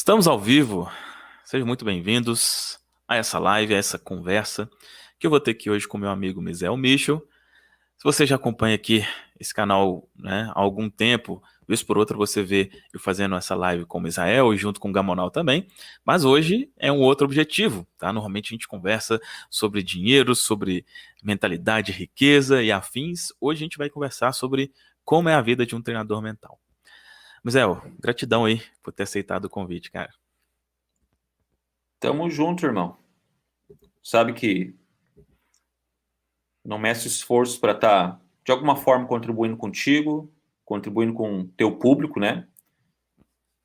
Estamos ao vivo, sejam muito bem-vindos a essa live, a essa conversa que eu vou ter aqui hoje com meu amigo Misael Michel. Se você já acompanha aqui esse canal, né, há algum tempo, vez por outra você vê eu fazendo essa live com o Misael e junto com o Gamonal também, mas hoje é um outro objetivo, tá? Normalmente a gente conversa sobre dinheiro, sobre mentalidade, riqueza e afins. Hoje a gente vai conversar sobre como é a vida de um treinador mental. Misael, gratidão aí por ter aceitado o convite, cara. Tamo junto, irmão. Sabe que não meço esforço para estar, de alguma forma, contribuindo contigo, contribuindo com o teu público, né?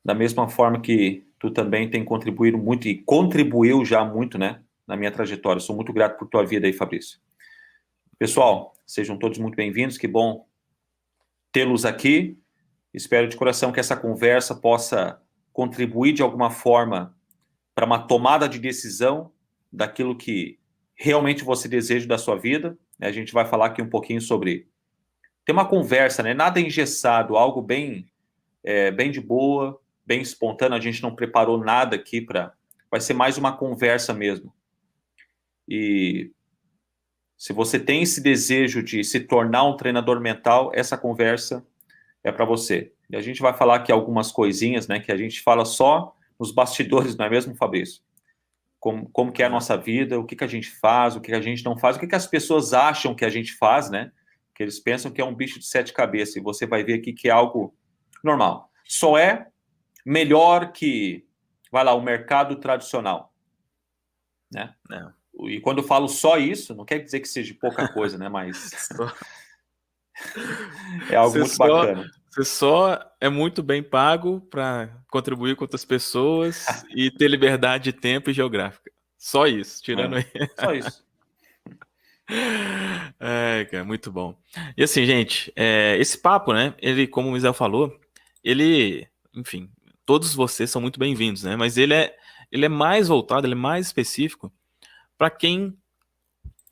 Da mesma forma que tu também tem contribuído muito e contribuiu já muito, né? Na minha trajetória. Sou muito grato por tua vida aí, Fabrício. Pessoal, sejam todos muito bem-vindos. Que bom tê-los aqui. Espero de coração que essa conversa possa contribuir de alguma forma para uma tomada de decisão daquilo que realmente você deseja da sua vida. A gente vai falar aqui um pouquinho sobre... Ter uma conversa, né? Nada engessado, algo bem de boa, bem espontâneo. A gente não preparou nada aqui para... Vai ser mais uma conversa mesmo. E se você tem esse desejo de se tornar um treinador mental, essa conversa é para você. E a gente vai falar aqui algumas coisinhas, né? Que a gente fala só nos bastidores, não é mesmo, Fabrício? Como que é a Exato. nossa vida, o que que a gente faz, o que que a gente não faz, o que que as pessoas acham que a gente faz, né? Que eles pensam que é um bicho de sete cabeças, e você vai ver aqui que é algo normal. Só é melhor que, vai lá, o mercado tradicional, né? É. E quando eu falo só isso, não quer dizer que seja pouca coisa, né? Mas Só- é algo Você muito só, bacana. você só é muito bem pago para contribuir com outras pessoas e ter liberdade de tempo e geográfica. Só isso, tirando É, aí. só isso. É, cara, muito bom. E assim, gente, esse papo, né? Ele, como o Misael falou, ele, enfim, todos vocês são muito bem-vindos, né? Mas ele é mais voltado, ele é mais específico para quem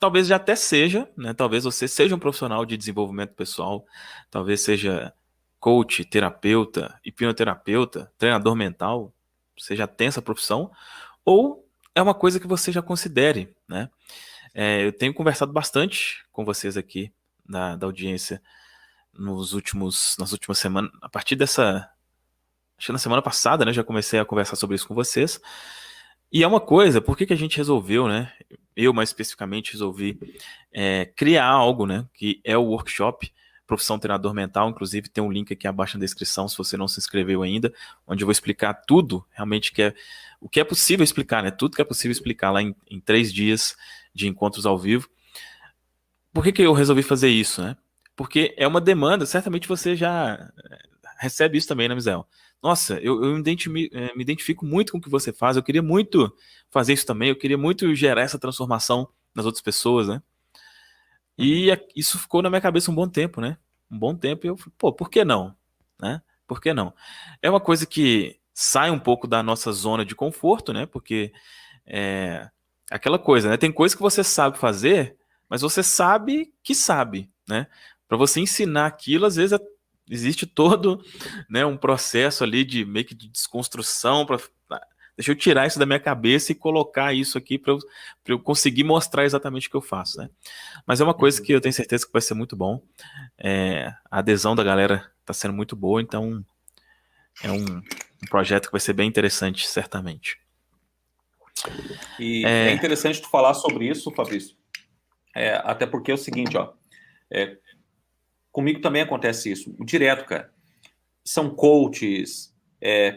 talvez já até seja, né? Talvez você seja um profissional de desenvolvimento pessoal, talvez seja coach, terapeuta, hipnoterapeuta, treinador mental, você já tem essa profissão, ou é uma coisa que você já considere, né? Eu tenho conversado bastante com vocês aqui da audiência nas últimas semanas, a partir dessa, acho que na semana passada, né? Já comecei a conversar sobre isso com vocês. E é uma coisa, por que que a gente resolveu, né? Eu mais especificamente resolvi criar algo, né? Que é o workshop Profissão Treinador Mental. Inclusive tem um link aqui abaixo na descrição, se você não se inscreveu ainda, onde eu vou explicar tudo, realmente o que é possível explicar, né? Tudo que é possível explicar lá em 3 dias de encontros ao vivo. Por que que eu resolvi fazer isso, né? Porque é uma demanda, certamente você já recebe isso também, né, Mizel? Nossa, eu me identifico muito com o que você faz, eu queria muito fazer isso também, eu queria muito gerar essa transformação nas outras pessoas, né? E Uhum. isso ficou na minha cabeça um bom tempo, né? Um bom tempo, e eu falei, pô, por que não? Né? Por que não? É uma coisa que sai um pouco da nossa zona de conforto, né? Porque é aquela coisa, né? Tem coisa que você sabe fazer, mas você sabe que sabe, né? Para você ensinar aquilo, às vezes existe todo, né, um processo ali de meio que de desconstrução para deixa eu tirar isso da minha cabeça e colocar isso aqui para eu conseguir mostrar exatamente o que eu faço, né? Mas é uma coisa Uhum. que eu tenho certeza que vai ser muito bom. A adesão da galera está sendo muito boa, então é um projeto que vai ser bem interessante, certamente. E é É, interessante tu falar sobre isso, Fabrício. Até porque é o seguinte, ó. É, comigo também acontece isso, direto, cara. São coaches,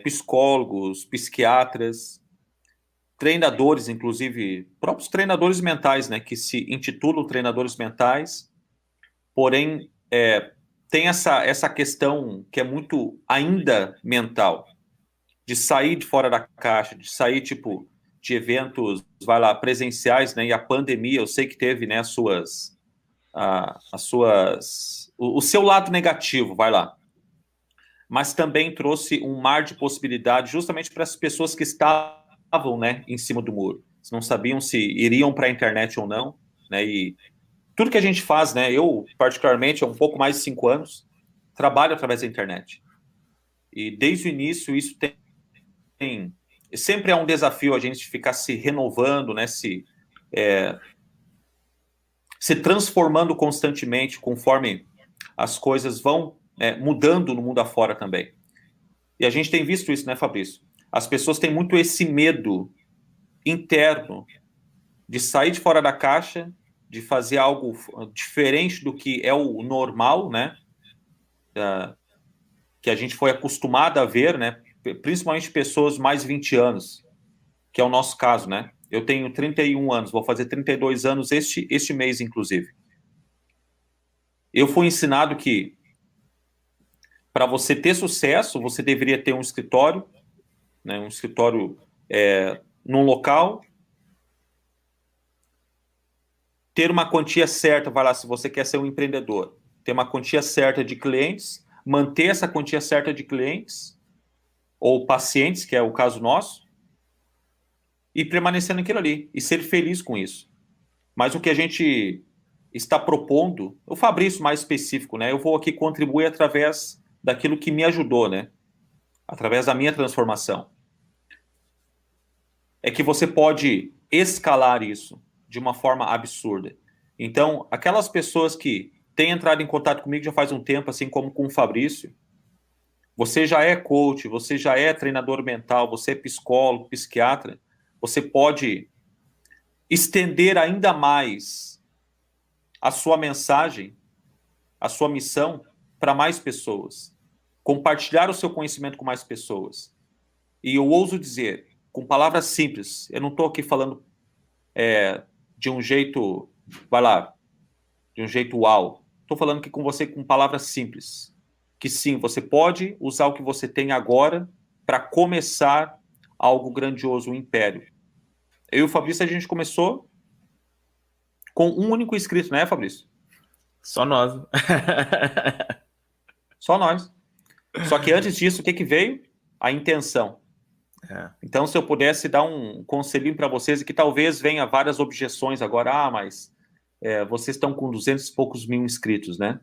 psicólogos, psiquiatras, treinadores, inclusive, próprios treinadores mentais, né, que se intitulam treinadores mentais, porém, tem essa questão que é muito ainda mental, de sair de fora da caixa, de sair, tipo, de eventos, vai lá, presenciais, né, e a pandemia, eu sei que teve, né, o seu lado negativo, vai lá, mas também trouxe um mar de possibilidades justamente para as pessoas que estavam, né, em cima do muro. Não sabiam se iriam para a internet ou não, né? E tudo que a gente faz, né? Eu, particularmente, há um pouco mais de 5 anos, trabalho através da internet. E desde o início isso tem sempre é um desafio a gente ficar se renovando, né? Se transformando constantemente conforme as coisas vão mudando no mundo afora também. E a gente tem visto isso, né, Fabrício? As pessoas têm muito esse medo interno de sair de fora da caixa, de fazer algo diferente do que é o normal, né? Que a gente foi acostumado a ver, né? Principalmente pessoas mais de 20 anos, que é o nosso caso, né? Eu tenho 31 anos, vou fazer 32 anos este mês, inclusive. Eu fui ensinado que para você ter sucesso, você deveria ter um escritório, né? Um escritório num local, ter uma quantia certa, vai lá, se você quer ser um empreendedor, ter uma quantia certa de clientes, manter essa quantia certa de clientes ou pacientes, que é o caso nosso, e permanecer naquilo ali e ser feliz com isso. Mas o que a gente está propondo, o Fabrício mais específico, né? Eu vou aqui contribuir através daquilo que me ajudou, né? Através da minha transformação. É que você pode escalar isso de uma forma absurda. Então, aquelas pessoas que têm entrado em contato comigo já faz um tempo, assim como com o Fabrício, você já é coach, você já é treinador mental, você é psicólogo, psiquiatra, você pode estender ainda mais a sua mensagem, a sua missão para mais pessoas, compartilhar o seu conhecimento com mais pessoas. E eu ouso dizer, com palavras simples, eu não estou aqui falando de um jeito, vai lá, de um jeito uau. Estou falando aqui com você com palavras simples. Que sim, você pode usar o que você tem agora para começar algo grandioso, um império. Eu e o Fabrício, a gente começou com um único inscrito, né, Fabrício? Só nós. Só nós. Só que antes disso, o que veio? A intenção. É. Então, se eu pudesse dar um conselhinho para vocês, e que talvez venha várias objeções agora, mas vocês estão com 200 e poucos mil inscritos, né?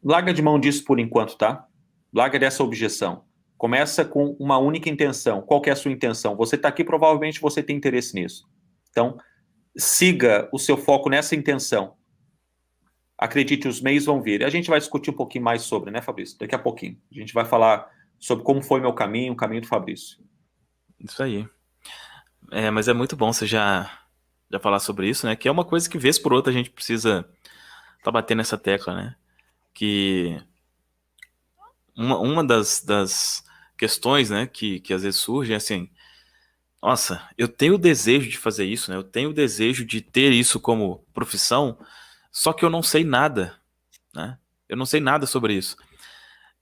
Larga de mão disso por enquanto, tá? Larga dessa objeção. Começa com uma única intenção. Qual que é a sua intenção? Você está aqui, provavelmente você tem interesse nisso. Então, siga o seu foco nessa intenção. Acredite, os meios vão vir. A gente vai discutir um pouquinho mais sobre, né, Fabrício? Daqui a pouquinho. A gente vai falar sobre como foi meu caminho, o caminho do Fabrício. Isso aí. Mas é muito bom você já falar sobre isso, né? Que é uma coisa que, vez por outra, a gente precisa tá batendo nessa tecla, né? Que uma das questões, né, que às vezes surge é assim, nossa, eu tenho o desejo de fazer isso, né? Eu tenho o desejo de ter isso como profissão, só que eu não sei nada, né? Eu não sei nada sobre isso.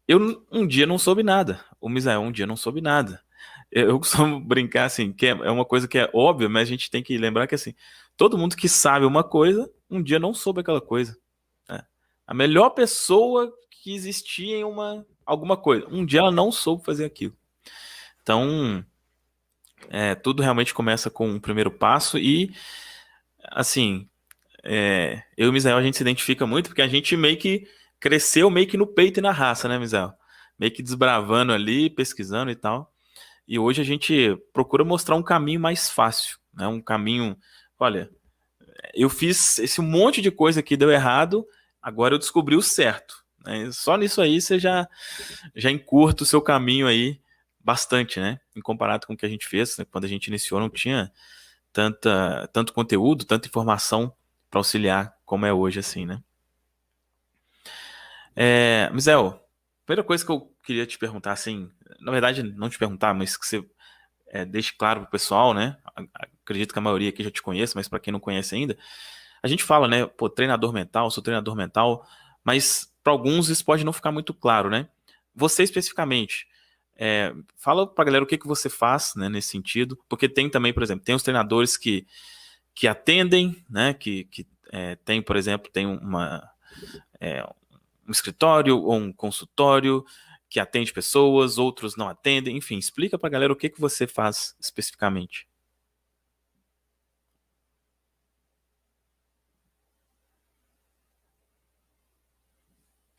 Eu um dia não soube nada. O Misael um dia não soube nada. Eu costumo brincar assim, que é uma coisa que é óbvia, mas a gente tem que lembrar que assim, todo mundo que sabe uma coisa, um dia não soube aquela coisa, né? A melhor pessoa que existia em alguma coisa, um dia ela não soube fazer aquilo. Então, tudo realmente começa com um primeiro passo e, assim, eu e o Misael a gente se identifica muito porque a gente meio que cresceu meio que no peito e na raça, né, Misael? Meio que desbravando ali, pesquisando e tal. E hoje a gente procura mostrar um caminho mais fácil, né? Um caminho, olha, eu fiz esse monte de coisa que deu errado, agora eu descobri o certo, né? Só nisso aí você já encurta o seu caminho aí bastante, né? Em comparado com o que a gente fez, né? Quando a gente iniciou não tinha tanto conteúdo, tanta informação para auxiliar como é hoje, assim, né? Misael, primeira coisa que eu queria te perguntar, assim, na verdade, não te perguntar, mas que você deixe claro pro pessoal, né? Acredito que a maioria aqui já te conhece, mas para quem não conhece ainda, a gente fala, né? Pô, treinador mental, sou treinador mental, mas para alguns isso pode não ficar muito claro, né? Você especificamente, fala pra galera o que que você faz, né, nesse sentido, porque tem também, por exemplo, tem os treinadores que atendem, né? Tem, por exemplo, tem é, um escritório ou um consultório que atende pessoas, outros não atendem, enfim, explica pra galera o que que você faz especificamente.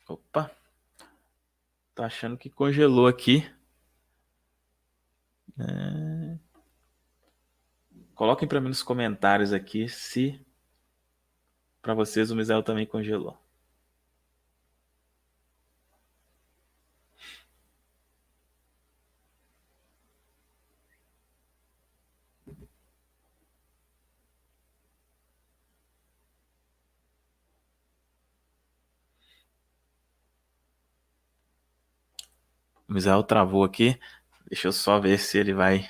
Opa, tô achando que congelou aqui. Coloquem para mim nos comentários aqui se para vocês o Misael também congelou. O Misael travou aqui. Deixa eu só ver se ele vai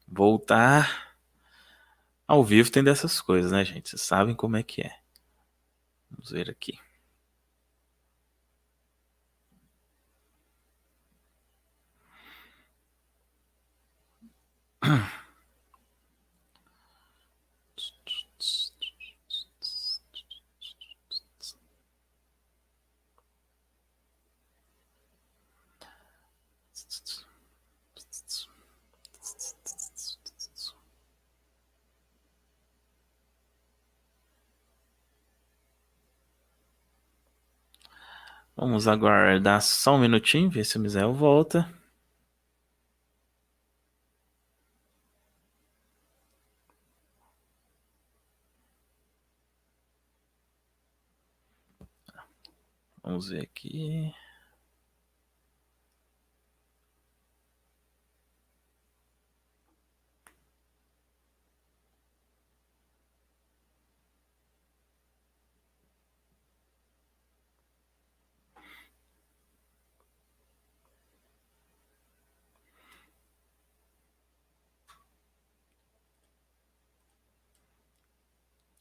voltar. Ao vivo tem dessas coisas, né, gente? Vocês sabem como é que é. Vamos ver aqui. Vamos aguardar só um minutinho, ver se o Misael volta. Vamos ver aqui.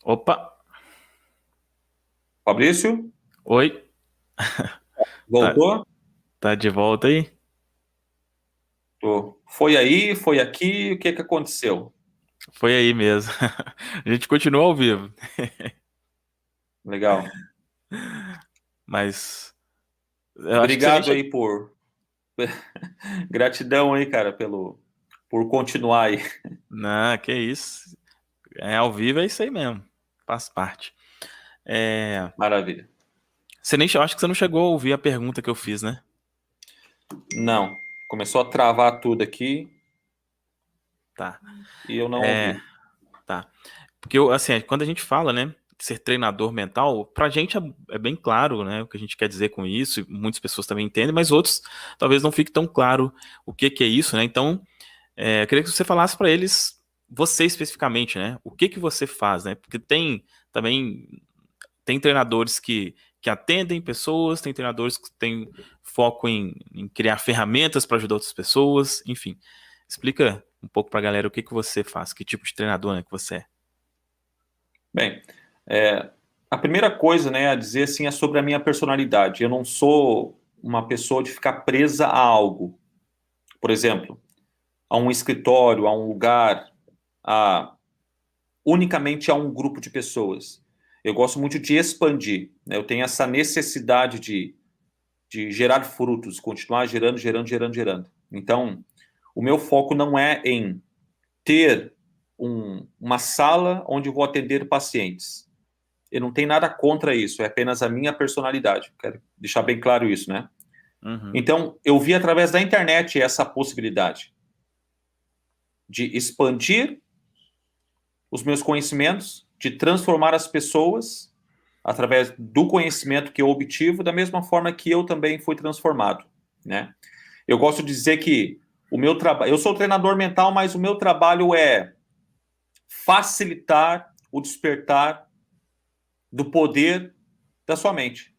Opa! Fabrício, Oi, tá, voltou? tá de volta aí? Tô. Foi aí, foi aqui, o que que aconteceu? Foi aí mesmo. A gente continua ao vivo, Legal. mas eu acho que você nem Obrigado chegou. aí gratidão aí, cara, por continuar aí. Não, que isso. É ao vivo, é isso aí mesmo. Faz parte. É, Maravilha. eu acho que você não chegou a ouvir a pergunta que eu fiz, né? Não, começou a travar tudo aqui Tá. e eu não É, ouvi. tá. Porque, assim, quando a gente fala, né, de ser treinador mental, pra gente é bem claro, né, o que a gente quer dizer com isso, e muitas pessoas também entendem, mas outros talvez não fique tão claro o que que é isso, né? Então, eu queria que você falasse pra eles, você especificamente, né, o que que você faz, né? Porque tem treinadores que atendem pessoas, tem treinadores que têm foco em criar ferramentas para ajudar outras pessoas, enfim. Explica um pouco pra galera o que que você faz, que tipo de treinador, né, que você é. Bem, a primeira coisa, né, a dizer assim é sobre a minha personalidade. Eu não sou uma pessoa de ficar presa a algo. Por exemplo, a um escritório, a um lugar, a unicamente a um grupo de pessoas. Eu gosto muito de expandir, né? Eu tenho essa necessidade de gerar frutos, continuar gerando, gerando, gerando, gerando. Então, o meu foco não é em ter uma sala onde eu vou atender pacientes. Eu não tenho nada contra isso, é apenas a minha personalidade. Quero deixar bem claro isso, né? Uhum. Então, eu vi através da internet essa possibilidade de expandir os meus conhecimentos, de transformar as pessoas através do conhecimento que eu obtive, da mesma forma que eu também fui transformado, né? Eu gosto de dizer que o meu trabalho, eu sou treinador mental, mas o meu trabalho é facilitar o despertar do poder da sua mente.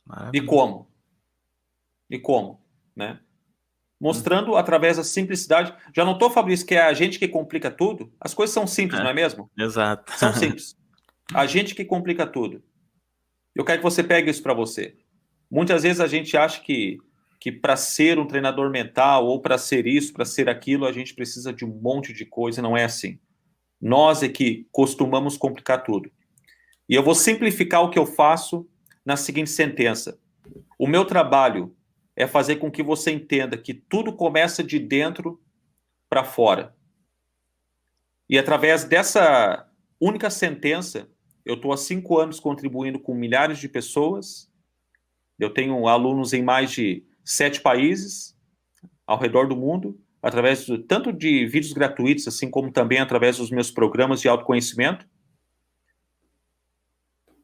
E Maravilha. como? E como, né? Uhum. Mostrando através da simplicidade. Já notou, Fabrício, que é a gente que complica tudo? As coisas são simples, não é mesmo? Exato. São simples. A gente que complica tudo. Eu quero que você pegue isso para você. Muitas vezes a gente acha que para ser um treinador mental ou para ser isso, para ser aquilo, a gente precisa de um monte de coisa. Não é assim. Nós é que costumamos complicar tudo. E eu vou simplificar o que eu faço na seguinte sentença: o meu trabalho é fazer com que você entenda que tudo começa de dentro para fora. E através dessa única sentença, eu estou há 5 anos contribuindo com milhares de pessoas. Eu tenho alunos em mais de 7 países, ao redor do mundo, através tanto de vídeos gratuitos, assim como também através dos meus programas de autoconhecimento.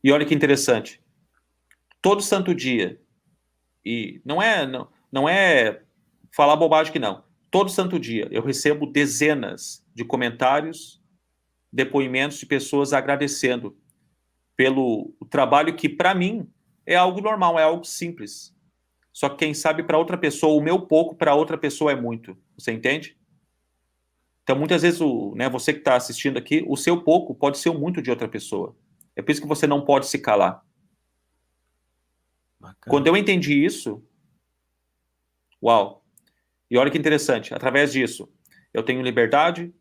E olha que interessante, todo santo dia, e não é falar bobagem que não, todo santo dia eu recebo dezenas de comentários, depoimentos de pessoas agradecendo pelo trabalho que, para mim, é algo normal, é algo simples. Só que quem sabe para outra pessoa, o meu pouco para outra pessoa é muito. Você entende? Então, muitas vezes, você que está assistindo aqui, o seu pouco pode ser o muito de outra pessoa. É por isso que você não pode se calar. Bacana. Quando eu entendi isso, uau! E olha que interessante, através disso, eu tenho liberdade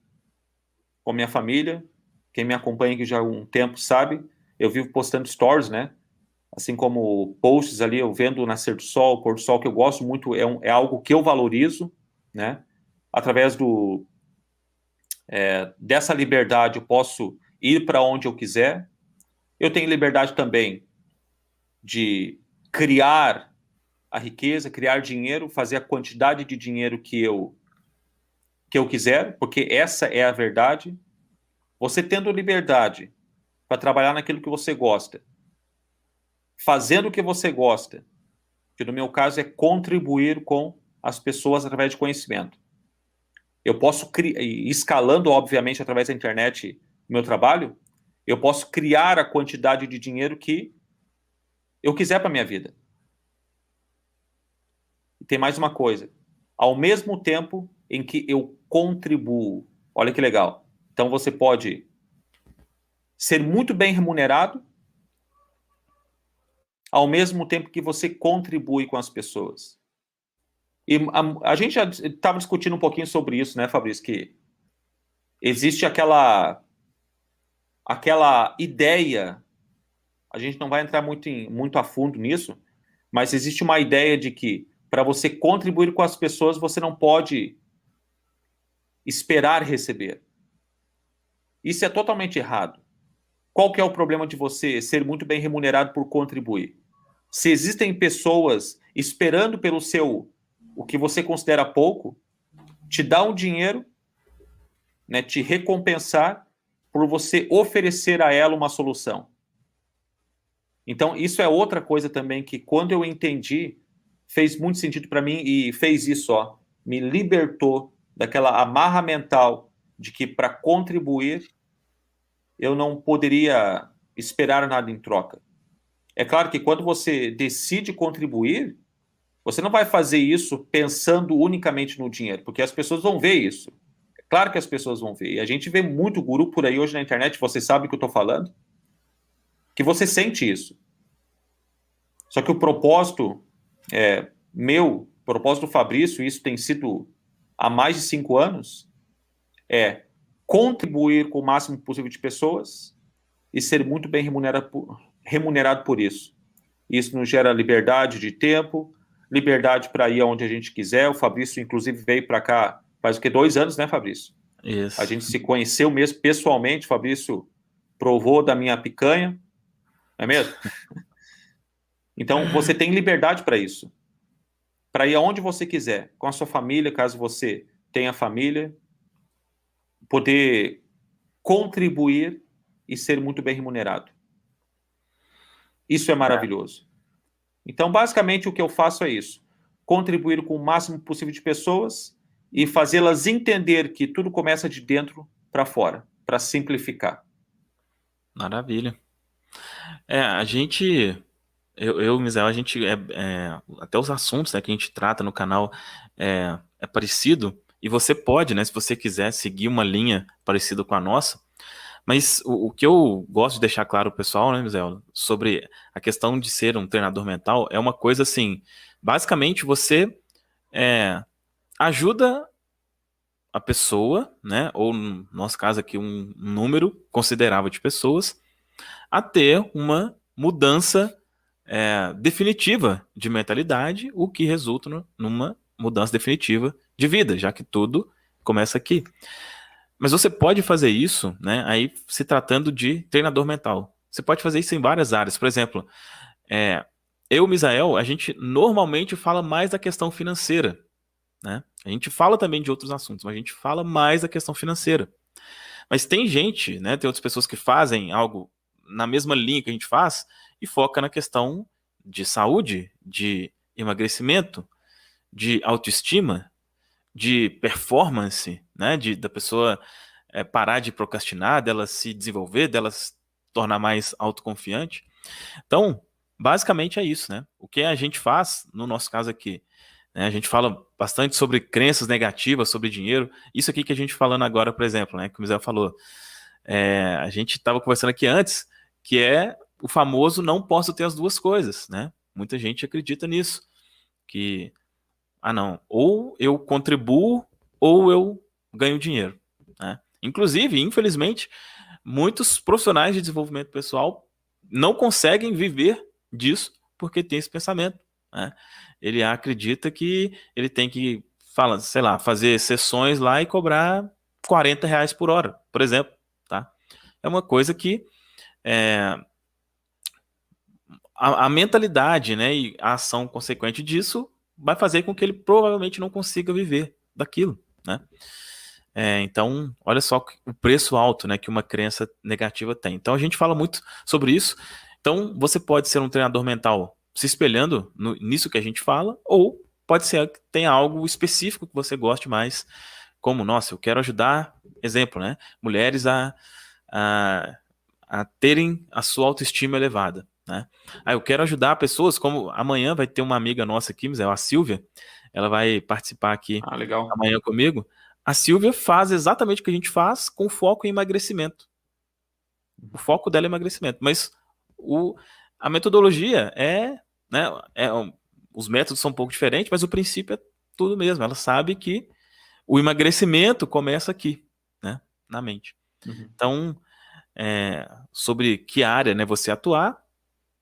com minha família. Quem me acompanha aqui já há um tempo sabe, eu vivo postando stories, né? Assim como posts ali, eu vendo o nascer do sol, o pôr do sol, que eu gosto muito, é algo que eu valorizo, né? Através dessa liberdade, eu posso ir para onde eu quiser. Eu tenho liberdade também de criar a riqueza, criar dinheiro, fazer a quantidade de dinheiro que eu quiser, porque essa é a verdade. Você tendo liberdade para trabalhar naquilo que você gosta, fazendo o que você gosta, que no meu caso é contribuir com as pessoas através de conhecimento. Eu posso escalando, obviamente, através da internet, o meu trabalho, eu posso criar a quantidade de dinheiro que eu quiser para minha vida. E tem mais uma coisa. Ao mesmo tempo em que eu contribuo, olha que legal. Então você pode ser muito bem remunerado, ao mesmo tempo que você contribui com as pessoas. E a gente já estava discutindo um pouquinho sobre isso, né, Fabrício? Que existe aquela ideia, a gente não vai entrar muito a fundo nisso, mas existe uma ideia de que para você contribuir com as pessoas, você não pode esperar receber. Isso é totalmente errado. Qual que é o problema de você ser muito bem remunerado por contribuir? Se existem pessoas esperando pelo o que você considera pouco, te dá um dinheiro, né, te recompensar por você oferecer a ela uma solução. Então, isso é outra coisa também que, quando eu entendi, fez muito sentido para mim e fez isso, ó, me libertou daquela amarra mental de que para contribuir eu não poderia esperar nada em troca. É claro que quando você decide contribuir, você não vai fazer isso pensando unicamente no dinheiro, porque as pessoas vão ver isso. É claro que as pessoas vão ver. E a gente vê muito guru por aí hoje na internet, você sabe o que eu estou falando, que você sente isso. Só que o propósito propósito do Fabrício, isso tem sido há mais de 5 anos, é contribuir com o máximo possível de pessoas e ser muito bem remunerado por isso. Isso nos gera liberdade de tempo, liberdade para ir aonde a gente quiser. O Fabrício, inclusive, veio para cá faz o que, 2 anos, né, Fabrício? Isso. A gente se conheceu mesmo pessoalmente. O Fabrício provou da minha picanha, não é mesmo? Então, você tem liberdade para isso. Para ir aonde você quiser, com a sua família, caso você tenha família, poder contribuir e ser muito bem remunerado. Isso é maravilhoso. Então, basicamente, o que eu faço é isso. Contribuir com o máximo possível de pessoas e fazê-las entender que tudo começa de dentro para fora, para simplificar. Maravilha. A gente, eu e o Misael, a gente, até os assuntos, né, que a gente trata no canal é parecido, e você pode, né, se você quiser seguir uma linha parecida com a nossa, mas o que eu gosto de deixar claro pro pessoal, né, Misael, sobre a questão de ser um treinador mental, é uma coisa assim, basicamente você ajuda a pessoa, né, ou no nosso caso aqui um número considerável de pessoas, a ter uma mudança definitiva de mentalidade, o que resulta numa mudança definitiva de vida, já que tudo começa aqui. Mas você pode fazer isso, né, aí se tratando de treinador mental. Você pode fazer isso em várias áreas. Por exemplo, eu e o Misael, a gente normalmente fala mais da questão financeira. né? A gente fala também de outros assuntos, mas a gente fala mais da questão financeira. Mas tem gente, né? Tem outras pessoas que fazem algo na mesma linha que a gente faz e foca na questão de saúde, de emagrecimento, de autoestima, de performance, né? Da pessoa parar de procrastinar, dela se desenvolver, dela se tornar mais autoconfiante. Então, basicamente é isso, né? O que a gente faz, no nosso caso aqui, né? A gente fala bastante sobre crenças negativas, sobre dinheiro. Isso aqui que a gente falando agora, por exemplo, né? Que o Misael falou. A gente estava conversando aqui antes, que é o famoso não posso ter as duas coisas, né? Muita gente acredita nisso, que, não, ou eu contribuo ou eu ganho dinheiro, né? Inclusive, infelizmente, muitos profissionais de desenvolvimento pessoal não conseguem viver disso porque tem esse pensamento, né? Ele acredita que ele tem que, sei lá, fazer sessões lá e cobrar R$ 40 por hora, por exemplo, tá? É uma coisa que é, a mentalidade, né, e a ação consequente disso vai fazer com que ele provavelmente não consiga viver daquilo, né? Então, olha só o preço alto, né, que uma crença negativa tem. Então, a gente fala muito sobre isso. Então, você pode ser um treinador mental se espelhando nisso que a gente fala, ou pode ser que tenha algo específico que você goste mais, como, nossa, eu quero ajudar, exemplo, né, mulheres a, a terem a sua autoestima elevada, né? Eu quero ajudar pessoas, como amanhã vai ter uma amiga nossa aqui, mas é a Silvia, ela vai participar aqui Ah, legal. amanhã comigo. A Silvia faz exatamente o que a gente faz com foco em emagrecimento. O foco dela é emagrecimento, mas o, a metodologia né, os métodos são um pouco diferentes, mas o princípio é tudo mesmo. Ela sabe que o emagrecimento começa aqui, né, na mente. Uhum. Então, sobre que área, né, você atuar,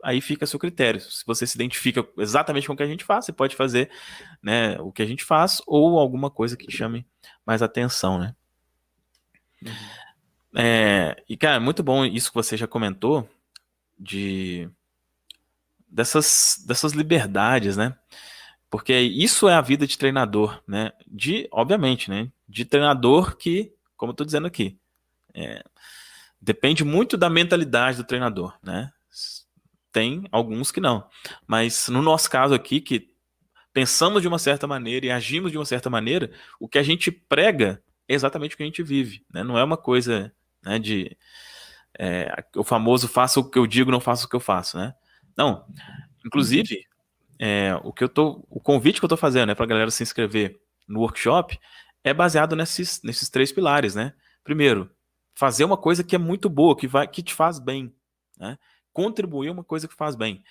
aí fica a seu critério. Se você se identifica exatamente com o que a gente faz, você pode fazer, né, o que a gente faz ou alguma coisa que chame mais atenção, né? Uhum. E, cara, muito bom isso que você já comentou de dessas liberdades, né? Porque isso é a vida de treinador, né? Obviamente, né? De treinador que, como eu tô dizendo aqui, depende muito da mentalidade do treinador, né? Tem alguns que não. Mas no nosso caso aqui, que pensamos de uma certa maneira e agimos de uma certa maneira, o que a gente prega é exatamente o que a gente vive, né? Não é uma coisa, né, o famoso faça o que eu digo, não faça o que eu faço, né? Não. Inclusive, o convite que eu tô fazendo, né, pra galera se inscrever no workshop é baseado nesses três pilares, né? Primeiro, fazer uma coisa que é muito boa, que te faz bem, né? Contribuir uma coisa que faz bem.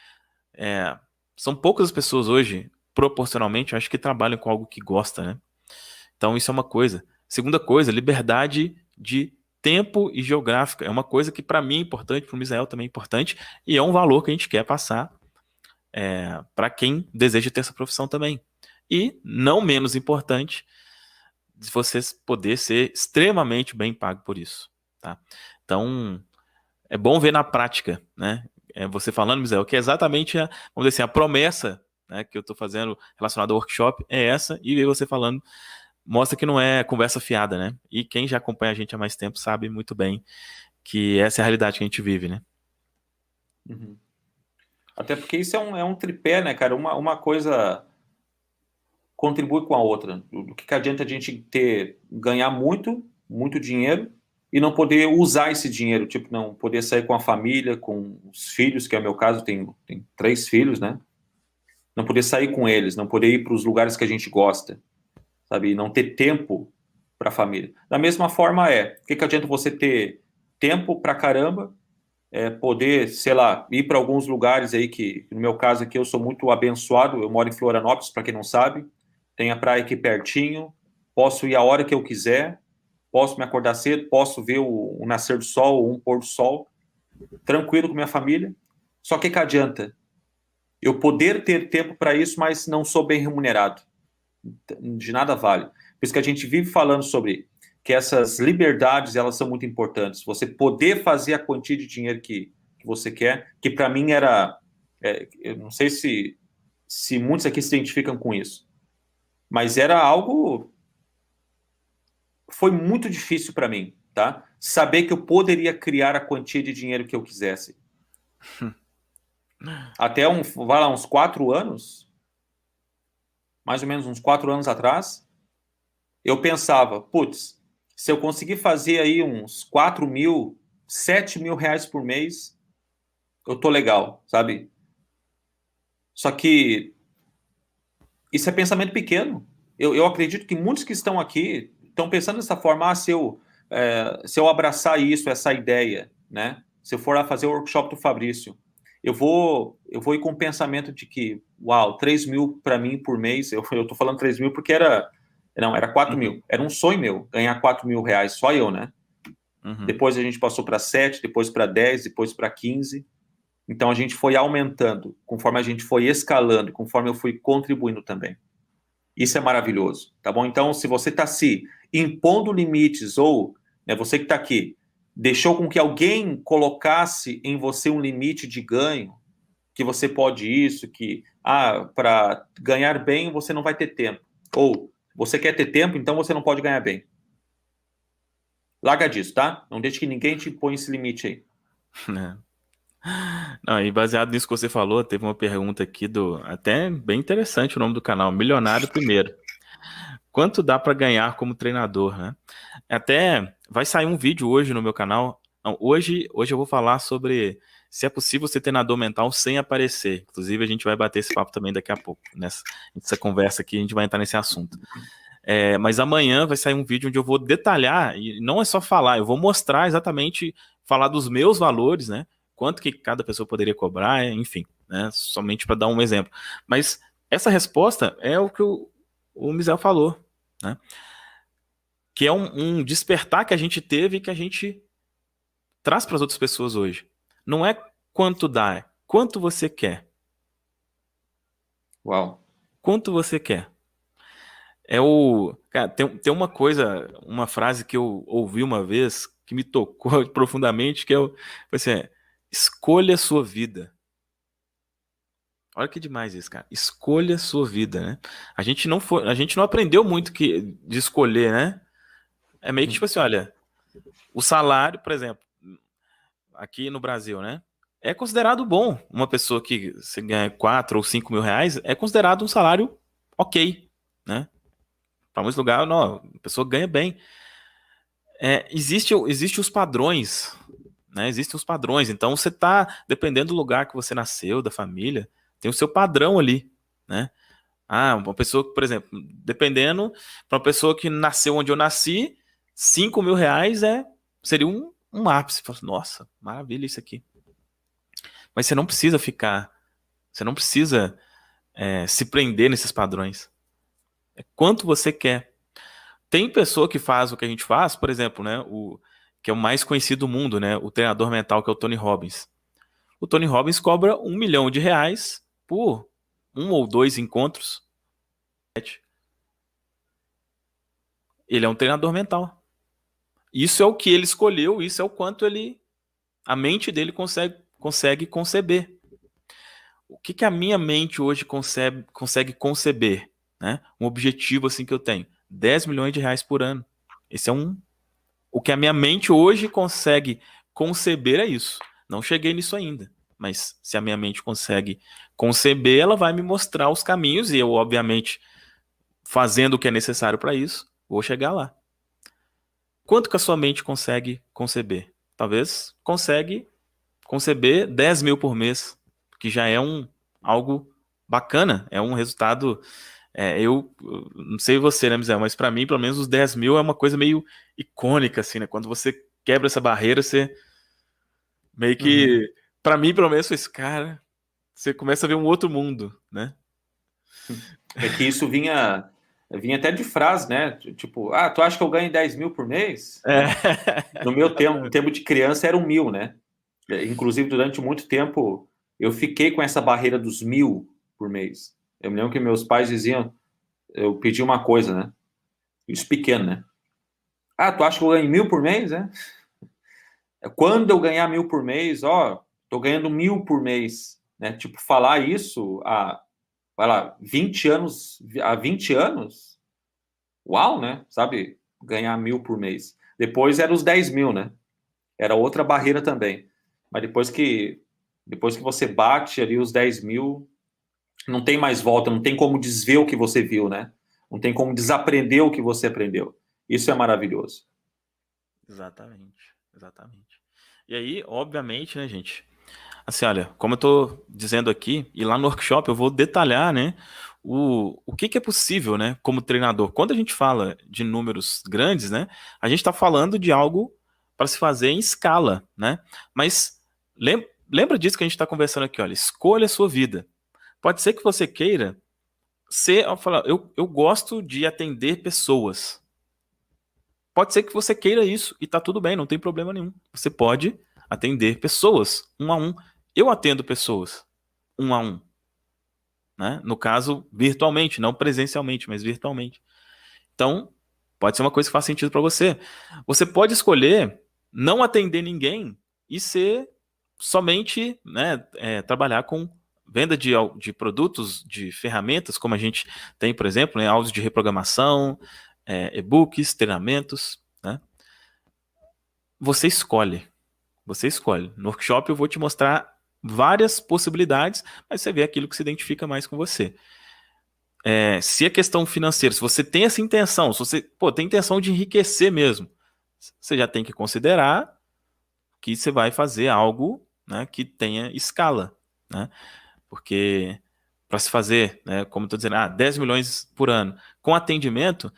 São poucas as pessoas hoje, proporcionalmente, eu acho que trabalham com algo que gosta, né? Então isso é uma coisa. Segunda coisa, liberdade de tempo e geográfica. É uma coisa que para mim é importante, para o Misael também é importante, e é um valor que a gente quer passar para quem deseja ter essa profissão também. E, não menos importante, de você poder ser extremamente bem pago por isso, tá? Então, é bom ver na prática, né? Você falando, Misael, que é exatamente vamos dizer assim, a promessa, né, que eu estou fazendo relacionada ao workshop é essa, e ver você falando mostra que não é conversa fiada, né? E quem já acompanha a gente há mais tempo sabe muito bem que essa é a realidade que a gente vive, né? Uhum. Até porque isso é um tripé, né, cara? Uma coisa contribui com a outra. Do que adianta a gente ganhar muito, muito dinheiro e não poder usar esse dinheiro, tipo, não poder sair com a família, com os filhos, que é o meu caso, tem 3 filhos, né? Não poder sair com eles, não poder ir para os lugares que a gente gosta, sabe? E não ter tempo para a família. Da mesma forma o que adianta você ter tempo para caramba, poder, sei lá, ir para alguns lugares aí no meu caso aqui, eu sou muito abençoado, eu moro em Florianópolis, para quem não sabe, tem a praia aqui pertinho, posso ir a hora que eu quiser, posso me acordar cedo, posso ver o nascer do sol ou um pôr do sol, tranquilo com minha família. Só que adianta? Eu poder ter tempo para isso, mas não sou bem remunerado. De nada vale. Por isso que a gente vive falando sobre que essas liberdades, elas são muito importantes. Você poder fazer a quantia de dinheiro que você quer, que para mim era... eu não sei se muitos aqui se identificam com isso. Mas era algo... Foi muito difícil para mim, tá? Saber que eu poderia criar a quantia de dinheiro que eu quisesse. Até vai lá, uns 4 anos, mais ou menos uns 4 anos atrás, eu pensava, putz, se eu conseguir fazer aí uns 4.000, 7.000 reais por mês, eu tô legal, sabe? Só que isso é pensamento pequeno. Eu acredito que muitos que estão aqui estão pensando dessa forma, se eu abraçar isso, essa ideia, né? Se eu for lá fazer o workshop do Fabrício, eu vou ir com o pensamento de que, uau, 3.000 para mim por mês, eu tô falando 3.000 porque era 4.000. Uhum, Era um sonho meu, ganhar 4.000 reais, só eu, né? uhum. Depois a gente passou para 7, depois para 10, depois para 15. Então a gente foi aumentando, conforme a gente foi escalando, conforme eu fui contribuindo também. Isso é maravilhoso, tá bom? Então, se você está se impondo limites ou, né, você que está aqui, deixou com que alguém colocasse em você um limite de ganho, que você pode isso, que para ganhar bem você não vai ter tempo. Ou você quer ter tempo, então você não pode ganhar bem. Larga disso, tá? Não deixe que ninguém te põe esse limite aí. É. Não, e baseado nisso que você falou, teve uma pergunta aqui até bem interessante o nome do canal, Milionário Primeiro. Quanto dá para ganhar como treinador, né? Até vai sair um vídeo hoje no meu canal. Não, hoje eu vou falar sobre se é possível ser treinador mental sem aparecer. Inclusive, a gente vai bater esse papo também daqui a pouco. Nessa conversa aqui, a gente vai entrar nesse assunto. Mas amanhã vai sair um vídeo onde eu vou detalhar, e não é só falar, eu vou mostrar exatamente, falar dos meus valores, né? Quanto que cada pessoa poderia cobrar, enfim, né? Somente para dar um exemplo. Mas essa resposta é o que o Mizel falou, né? Que é um despertar que a gente teve e que a gente traz para as outras pessoas hoje. Não é quanto dá, é quanto você quer. Uau. Quanto você quer. Cara, tem uma coisa, uma frase que eu ouvi uma vez que me tocou profundamente, que assim, escolha a sua vida. Olha que demais isso, cara. Escolha a sua vida, né? A gente não aprendeu muito de escolher, né? É meio que tipo assim, olha, o salário, por exemplo, aqui no Brasil, né? É considerado bom. Uma pessoa que você ganha 4 ou 5 mil reais é considerado um salário ok, né? Para muitos lugares, não, a pessoa ganha bem. Existe os padrões, né? Existem os padrões. Então você tá, dependendo do lugar que você nasceu, da família, tem o seu padrão ali, né? Uma pessoa, por exemplo, dependendo, para uma pessoa que nasceu onde eu nasci, 5 mil reais seria um ápice. Fala, nossa, maravilha isso aqui. Mas você não precisa se prender nesses padrões. É quanto você quer. Tem pessoa que faz o que a gente faz, por exemplo, né? Que é o mais conhecido do mundo, né? O treinador mental, que é o Tony Robbins. O Tony Robbins cobra R$ 1 milhão por um ou dois encontros. Ele é um treinador mental. Isso é o que ele escolheu, isso é o quanto a mente dele consegue conceber. O que a minha mente hoje consegue conceber, né? Um objetivo assim que eu tenho, R$ 10 milhões por ano. Esse é o que a minha mente hoje consegue conceber é isso. Não cheguei nisso ainda, mas se a minha mente consegue conceber, ela vai me mostrar os caminhos e eu, obviamente, fazendo o que é necessário para isso, vou chegar lá. Quanto que a sua mente consegue conceber? Talvez consegue conceber 10 mil por mês, que já é algo bacana, é um resultado. Eu não sei você, né, Mizel, mas para mim, pelo menos os 10 mil é uma coisa meio icônica, assim, né? Quando você quebra essa barreira, você meio Uhum. que, para mim, pelo menos, esse cara, você começa a ver um outro mundo, né? É que isso vinha até de frase, né? Tipo, tu acha que eu ganho 10.000 por mês? É, Né? No meu tempo, no exatamente. tempo de criança, era 1.000, né? Inclusive, durante muito tempo, eu fiquei com essa barreira dos 1.000 por mês. Eu me lembro que meus pais diziam, eu pedi uma coisa, né? Isso pequeno, né? Tu acha que eu ganho 1.000 por mês, né? Quando eu ganhar 1.000 por mês, tô ganhando 1.000 por mês, né? Tipo, falar isso, vai lá, 20 anos, há 20 anos, uau, né? Sabe, ganhar 1.000 por mês. Depois era os 10 mil, né? Era outra barreira também. Mas depois que você bate ali os 10 mil, não tem mais volta, não tem como desver o que você viu, né? Não tem como desaprender o que você aprendeu. Isso é maravilhoso. Exatamente, exatamente. E aí, obviamente, né, gente? Assim, olha, como eu tô dizendo aqui, e lá no workshop eu vou detalhar, né, o que que é possível, né, como treinador. Quando a gente fala de números grandes, né, a gente está falando de algo para se fazer em escala, né? Mas lembra disso que a gente está conversando aqui, olha, escolha a sua vida. Pode ser que você queira ser, eu gosto de atender pessoas. Pode ser que você queira isso e tá tudo bem, não tem problema nenhum. Você pode atender pessoas, um a um. Eu atendo pessoas, um a um, né? No caso, virtualmente, não presencialmente, mas virtualmente. Então, pode ser uma coisa que faz sentido para você. Você pode escolher não atender ninguém e ser somente, né, trabalhar com venda de produtos, de ferramentas, como a gente tem, por exemplo, né, áudios de reprogramação, e-books, treinamentos, né? Você escolhe. Você escolhe. No workshop eu vou te mostrar várias possibilidades, mas você vê aquilo que se identifica mais com você. Se a questão financeira, se você tem essa intenção, se você tem intenção de enriquecer mesmo, você já tem que considerar que você vai fazer algo, né, que tenha escala, né? Porque para se fazer, né, como estou dizendo, 10 milhões por ano com atendimento,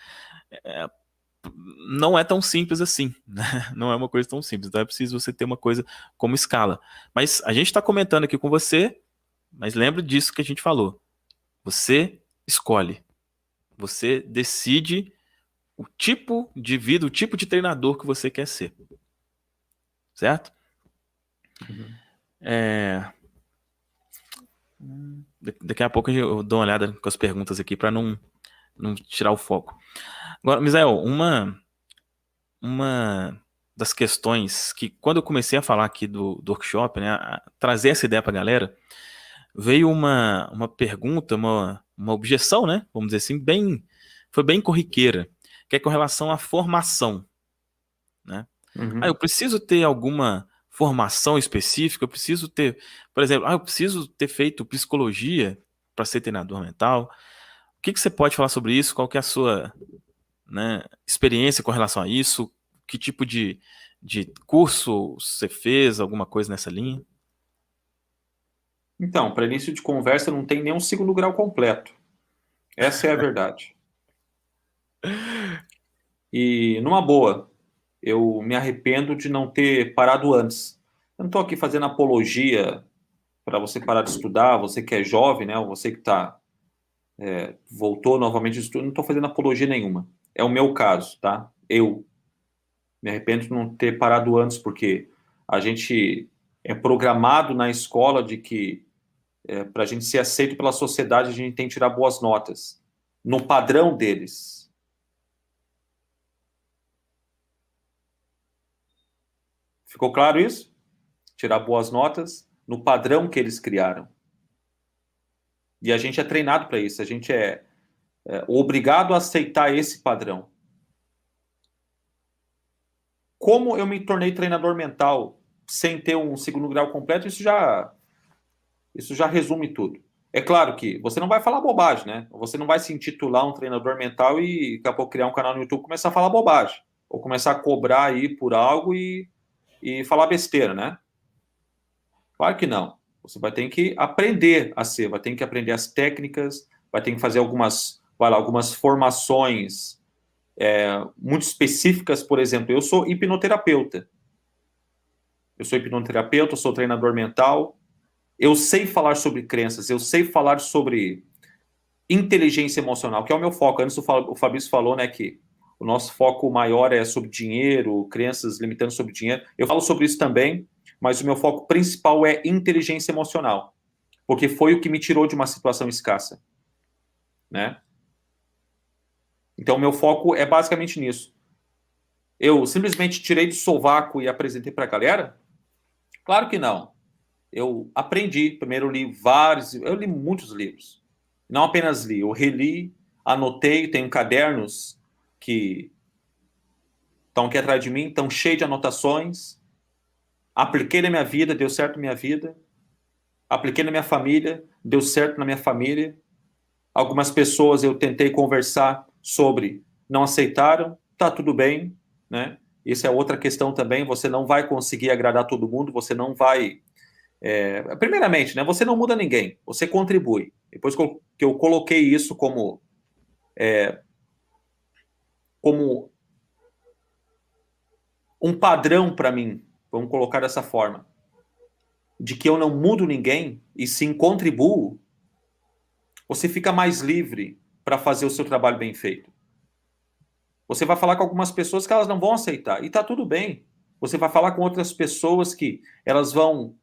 não é tão simples assim, né? Não é uma coisa tão simples. Então é preciso você ter uma coisa como escala. Mas a gente está comentando aqui com você, mas lembra disso que a gente falou. Você escolhe. Você decide o tipo de vida, o tipo de treinador que você quer ser. Certo? Uhum. Daqui a pouco eu dou uma olhada com as perguntas aqui para não tirar o foco. Agora, Misael, uma das questões que, quando eu comecei a falar aqui do workshop, né, a trazer essa ideia para a galera, veio uma pergunta, uma objeção, né? Vamos dizer assim, foi bem corriqueira, que é com relação à formação, né? Eu Uhum. preciso ter alguma formação específica, eu preciso ter, por exemplo, eu preciso ter feito psicologia para ser treinador mental. O que que você pode falar sobre isso? Qual que é a sua, né, experiência com relação a isso? Que tipo de curso você fez? Alguma coisa nessa linha? Então, para início de conversa, não tem nenhum segundo grau completo. Essa é a verdade. E, numa boa, eu me arrependo de não ter parado antes. Eu não estou aqui fazendo apologia para você parar de estudar, você que é jovem, né? Ou você que voltou novamente de estudo, não estou fazendo apologia nenhuma. É o meu caso, tá? Eu me arrependo de não ter parado antes, porque a gente é programado na escola de que para a gente ser aceito pela sociedade, a gente tem que tirar boas notas. No padrão deles. Ficou claro isso? Tirar boas notas no padrão que eles criaram. E a gente é treinado para isso, a gente é obrigado a aceitar esse padrão. Como eu me tornei treinador mental sem ter um segundo grau completo, isso já resume tudo. É claro que você não vai falar bobagem, né? Você não vai se intitular um treinador mental e daqui a pouco criar um canal no YouTube e começar a falar bobagem. Ou começar a cobrar aí por algo e falar besteira, né? Claro que não. Você vai ter que aprender a ser, vai ter que aprender as técnicas, vai ter que fazer algumas formações muito específicas. Por exemplo, eu sou hipnoterapeuta. Eu sou hipnoterapeuta, eu sou treinador mental. Eu sei falar sobre crenças, eu sei falar sobre inteligência emocional, que é o meu foco. Antes o Fabrício falou, né, que o nosso foco maior é sobre dinheiro, crenças limitantes sobre dinheiro. Eu falo sobre isso também, mas o meu foco principal é inteligência emocional, porque foi o que me tirou de uma situação escassa, né? Então, o meu foco é basicamente nisso. Eu simplesmente tirei do sovaco e apresentei para a galera? Claro que não. Eu aprendi. Primeiro eu li muitos livros. Não apenas li, eu reli, anotei, tenho cadernos que estão aqui atrás de mim, estão cheios de anotações. Apliquei na minha vida, deu certo na minha vida. Apliquei na minha família, deu certo na minha família. Algumas pessoas eu tentei conversar sobre, não aceitaram, tá tudo bem, né? Isso é outra questão também, você não vai conseguir agradar todo mundo, você não vai... primeiramente, né, você não muda ninguém, você contribui. Depois que eu coloquei isso como um padrão para mim, vamos colocar dessa forma, de que eu não mudo ninguém e sim contribuo, você fica mais livre para fazer o seu trabalho bem feito. Você vai falar com algumas pessoas que elas não vão aceitar, e tá tudo bem. Você vai falar com outras pessoas que elas vão,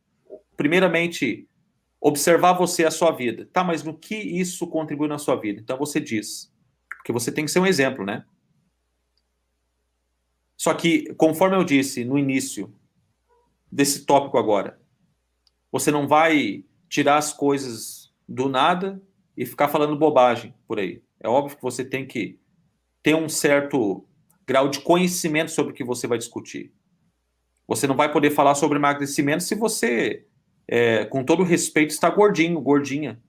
primeiramente, observar você e a sua vida. Tá, mas no que isso contribui na sua vida? Então você diz. Porque você tem que ser um exemplo, né? Só que, conforme eu disse no início desse tópico agora, você não vai tirar as coisas do nada e ficar falando bobagem por aí. É óbvio que você tem que ter um certo grau de conhecimento sobre o que você vai discutir. Você não vai poder falar sobre emagrecimento se você, com todo respeito, está gordinho, gordinha,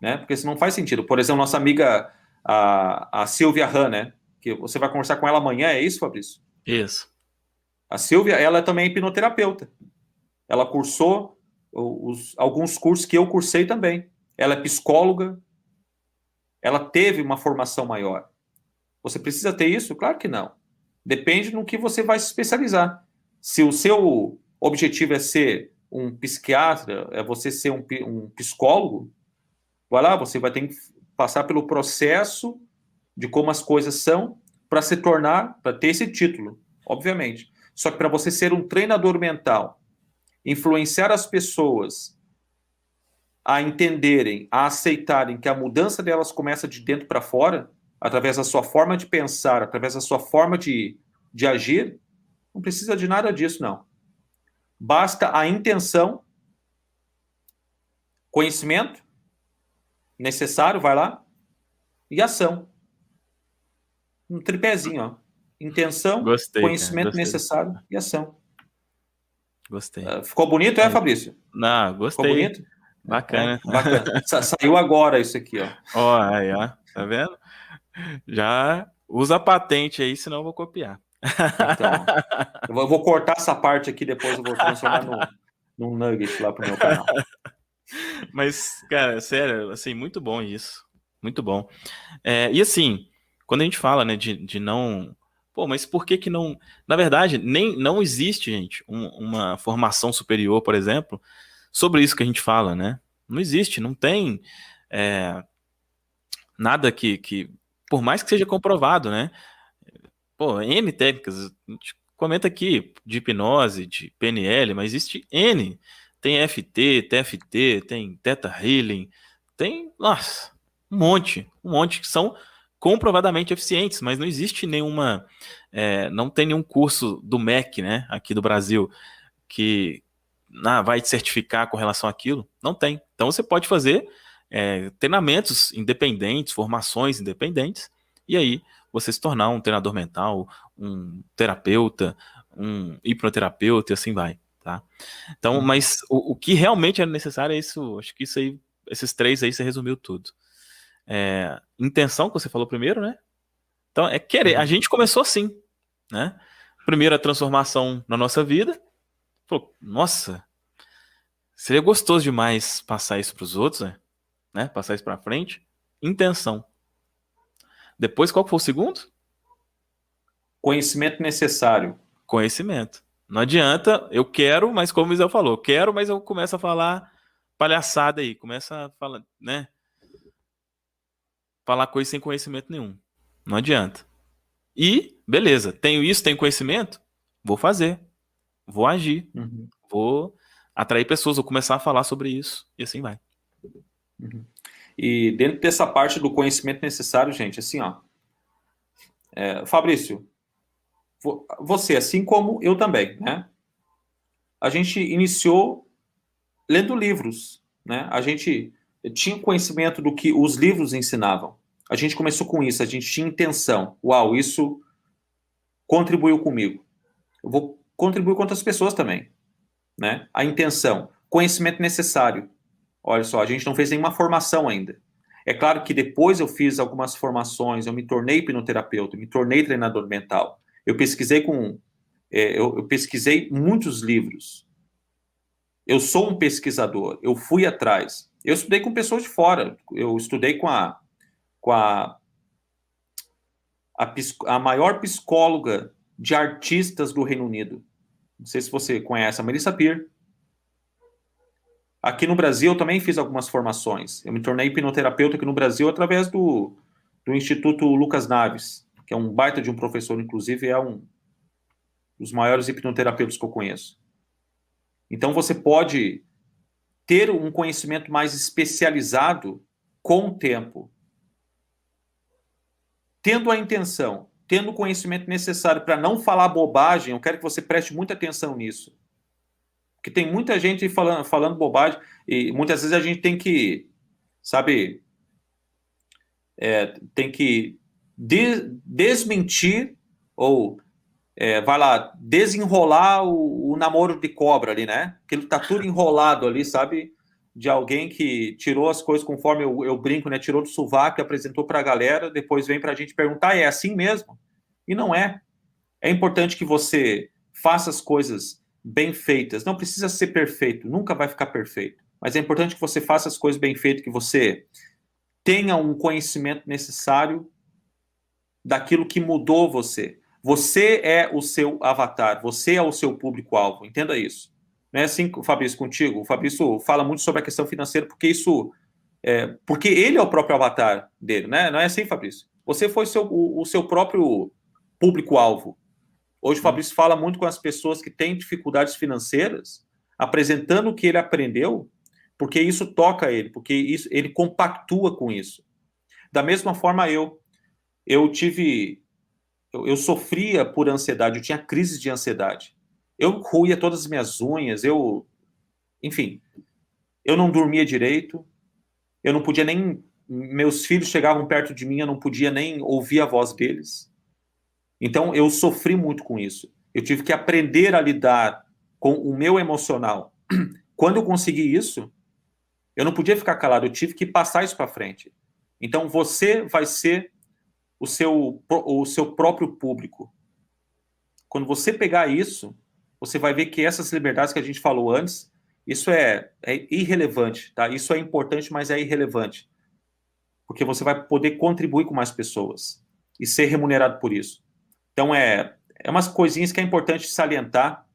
né? Porque isso não faz sentido. Por exemplo, nossa amiga, a Silvia Han, né? Que você vai conversar com ela amanhã, é isso, Fabrício? Isso. A Silvia, ela também é hipnoterapeuta. Ela cursou alguns cursos que eu cursei também. Ela é psicóloga, ela teve uma formação maior. Você precisa ter isso? Claro que não. Depende no que você vai se especializar. Se o seu objetivo é ser um psiquiatra, é você ser um psicólogo, vai lá, você vai ter que passar pelo processo de como as coisas são para se tornar, para ter esse título, obviamente. Só que para você ser um treinador mental, influenciar as pessoas a entenderem, a aceitarem que a mudança delas começa de dentro para fora, através da sua forma de pensar, através da sua forma de agir, não precisa de nada disso, não. Basta a intenção, conhecimento necessário, vai lá, e ação. Um tripézinho, ó. Intenção, Gostei, cara. conhecimento Gostei. necessário e ação. Gostei. Ficou bonito, Fabrício? Não, Ficou gostei. bonito? Bacana. Bacana. Saiu agora isso aqui, ó. Ó, aí, ó. Tá vendo? Já usa a patente aí, senão eu vou copiar. Então, eu vou cortar essa parte aqui, depois eu vou transformar num nugget lá pro meu canal. Mas, cara, sério, assim, muito bom isso. Muito bom. E assim, quando a gente fala, né, de não. Pô, mas por que que não. Na verdade, nem não existe, gente, uma formação superior, por exemplo, sobre isso que a gente fala, né? Não existe, não tem nada que. Por mais que seja comprovado, né? Pô, N técnicas, a gente comenta aqui de hipnose, de PNL, mas existe N. Tem FT, TFT, tem Theta Healing, tem, nossa, um monte que são comprovadamente eficientes, mas não existe nenhuma, não tem nenhum curso do MEC, né, aqui do Brasil, que vai te certificar com relação àquilo. Não tem. Então você pode fazer treinamentos independentes, formações independentes, e aí você se tornar um treinador mental, um terapeuta, um hipnoterapeuta e assim vai, tá? Então, mas o que realmente é necessário é isso, acho que isso aí, esses três aí você resumiu tudo. Intenção, que você falou primeiro, né? Então, é querer. A gente começou assim, né? Primeiro a transformação na nossa vida. Pô, nossa, seria gostoso demais passar isso para os outros, né? Passar isso para frente. Intenção. Depois, qual que foi o segundo? Conhecimento necessário. Conhecimento. Não adianta, eu quero, mas como o Isel falou, eu quero, mas eu começo a falar palhaçada aí, começa a falar, né? Falar coisa sem conhecimento nenhum. Não adianta. E, beleza, tenho isso, tenho conhecimento, vou fazer, vou agir, vou atrair pessoas, vou começar a falar sobre isso, e assim vai. E dentro dessa parte do conhecimento necessário, gente, assim, ó. Fabrício, você, assim como eu também, né? A gente iniciou lendo livros, né? tinha conhecimento do que os livros ensinavam. A gente começou com isso, a gente tinha intenção. Uau, isso contribuiu comigo. Eu vou contribuir com outras pessoas também, né? A intenção, conhecimento necessário. Olha só, a gente não fez nenhuma formação ainda. É claro que depois eu fiz algumas formações, eu me tornei hipnoterapeuta, me tornei treinador mental. Eu pesquisei eu pesquisei muitos livros. Eu sou um pesquisador, eu fui atrás. Eu estudei com pessoas de fora. Eu estudei com a maior psicóloga de artistas do Reino Unido. Não sei se você conhece a Melissa Peer. Aqui no Brasil eu também fiz algumas formações. Eu me tornei hipnoterapeuta aqui no Brasil através do Instituto Lucas Naves, que é um baita de um professor, inclusive é um dos maiores hipnoterapeutas que eu conheço. Então você pode ter um conhecimento mais especializado com o tempo, tendo a intenção, tendo o conhecimento necessário para não falar bobagem. Eu quero que você preste muita atenção nisso. Porque tem muita gente falando bobagem e muitas vezes a gente tem que, sabe, tem que desmentir ou, vai lá, desenrolar o namoro de cobra ali, né? Que ele tá tudo enrolado ali, sabe? De alguém que tirou as coisas conforme eu brinco, né? Tirou do sovaco e apresentou para a galera, depois vem para a gente perguntar, é assim mesmo? E não é. É importante que você faça as coisas bem feitas. Não precisa ser perfeito, nunca vai ficar perfeito. Mas é importante que você faça as coisas bem feitas, que você tenha um conhecimento necessário daquilo que mudou você. Você é o seu avatar, você é o seu público-alvo. Entenda isso. Não é assim, Fabrício, contigo? O Fabrício fala muito sobre a questão financeira, porque porque ele é o próprio avatar dele, né? Não é assim, Fabrício? Você foi o seu próprio público-alvo. Hoje o Fabrício fala muito com as pessoas que têm dificuldades financeiras, apresentando o que ele aprendeu, porque isso toca ele, porque ele compactua com isso. Da mesma forma eu sofria por ansiedade, eu tinha crise de ansiedade. Eu roía todas as minhas unhas, enfim, eu não dormia direito, eu não podia nem, meus filhos chegavam perto de mim, eu não podia nem ouvir a voz deles. Então, eu sofri muito com isso. Eu tive que aprender a lidar com o meu emocional. Quando eu consegui isso, eu não podia ficar calado, eu tive que passar isso para frente. Então, você vai ser o seu próprio público. Quando você pegar isso, você vai ver que essas liberdades que a gente falou antes, isso é irrelevante, tá? Isso é importante, mas é irrelevante. Porque você vai poder contribuir com mais pessoas e ser remunerado por isso. Então, é umas coisinhas que é importante salientar,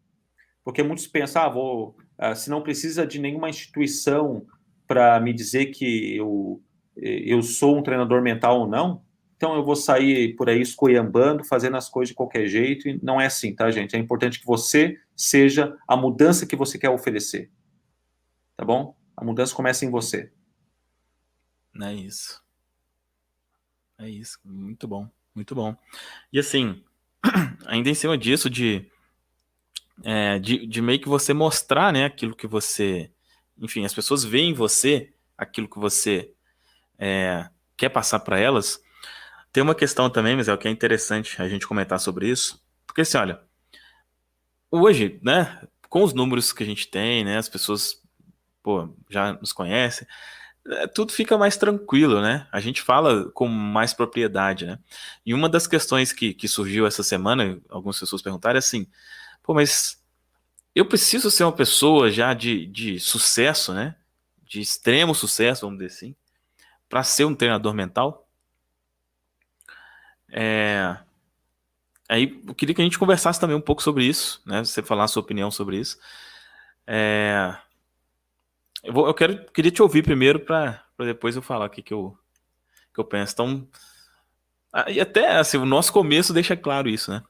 porque muitos pensam, se não precisa de nenhuma instituição para me dizer que eu sou um treinador mental ou não, então eu vou sair por aí esculhambando, fazendo as coisas de qualquer jeito, e não é assim, tá, gente? É importante que você seja a mudança que você quer oferecer, tá bom? A mudança começa em você. É isso. É isso. Muito bom. Muito bom. E assim, ainda em cima disso, de meio que você mostrar, né, aquilo que você. Enfim, as pessoas veem em você aquilo que você quer passar para elas. Tem uma questão também, mas que é interessante a gente comentar sobre isso. Porque assim, olha, hoje, né, com os números que a gente tem, né, as pessoas, pô, já nos conhecem, tudo fica mais tranquilo, né? A gente fala com mais propriedade, né? E uma das questões que surgiu essa semana, algumas pessoas perguntaram é assim, pô, mas eu preciso ser uma pessoa já de sucesso, né? De extremo sucesso, vamos dizer assim, para ser um treinador mental? Aí eu queria que a gente conversasse também um pouco sobre isso, né? Você falar a sua opinião sobre isso. Queria te ouvir primeiro para depois eu falar o que eu penso. Então, e até assim, o nosso começo deixa claro isso, né?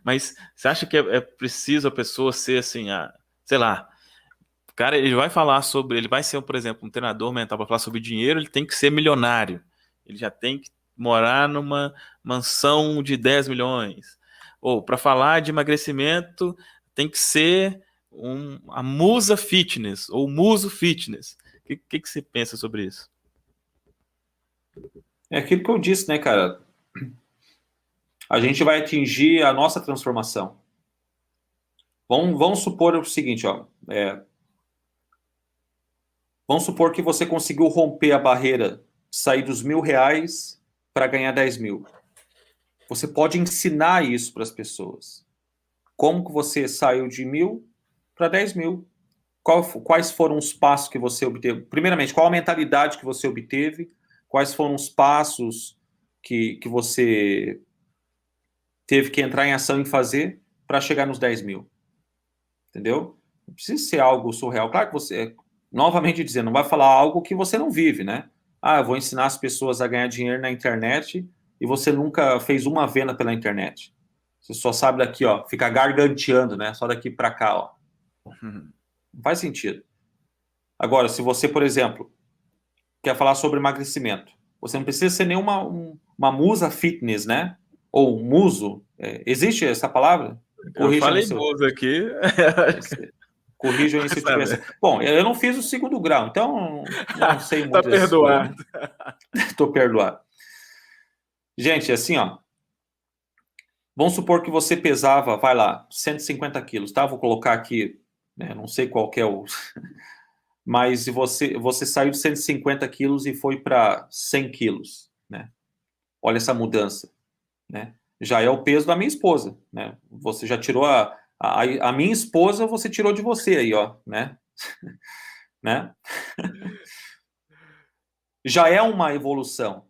Mas você acha que é preciso a pessoa ser assim, sei lá, o cara ele vai falar sobre, ele vai ser, por exemplo, um treinador mental para falar sobre dinheiro, ele tem que ser milionário. Ele já tem que morar numa mansão de 10 milhões. Ou para falar de emagrecimento, tem que ser a musa fitness ou muso fitness. que você pensa sobre isso? É aquilo que eu disse, né, cara? A gente vai atingir a nossa transformação. Vamos supor o seguinte, ó. Vamos supor que você conseguiu romper a barreira, sair dos R$ 1.000 para ganhar 10 mil. Você pode ensinar isso para as pessoas. Como que você saiu de 1.000 para 10 mil? Quais foram os passos que você obteve? Primeiramente, qual a mentalidade que você obteve? Quais foram os passos que você teve que entrar em ação e fazer para chegar nos 10 mil? Entendeu? Não precisa ser algo surreal. Claro que você, novamente dizendo, não vai falar algo que você não vive, né? Ah, eu vou ensinar as pessoas a ganhar dinheiro na internet e você nunca fez uma venda pela internet. Você só sabe daqui, ó, ficar garganteando, né? Só daqui para cá, ó. Não faz sentido. Agora, se você, por exemplo, quer falar sobre emagrecimento, você não precisa ser nenhuma uma musa fitness, né? Ou um muso. Existe essa palavra? Eu Corrija aí falei se eu, moço aqui. corrijam aí se eu tivesse. Bom, eu não fiz o segundo grau, então não sei Tá muito dessas coisas, perdoado. né? Estou perdoado. Gente, assim, ó. Vamos supor que você pesava, vai lá, 150 quilos, tá? Vou colocar aqui, né, não sei qual que é o. Mas você saiu de 150 quilos e foi para 100 quilos, né? Olha essa mudança, né? Já é o peso da minha esposa, né? Você já tirou a minha esposa, você tirou de você aí, ó, né? né? Já é uma evolução,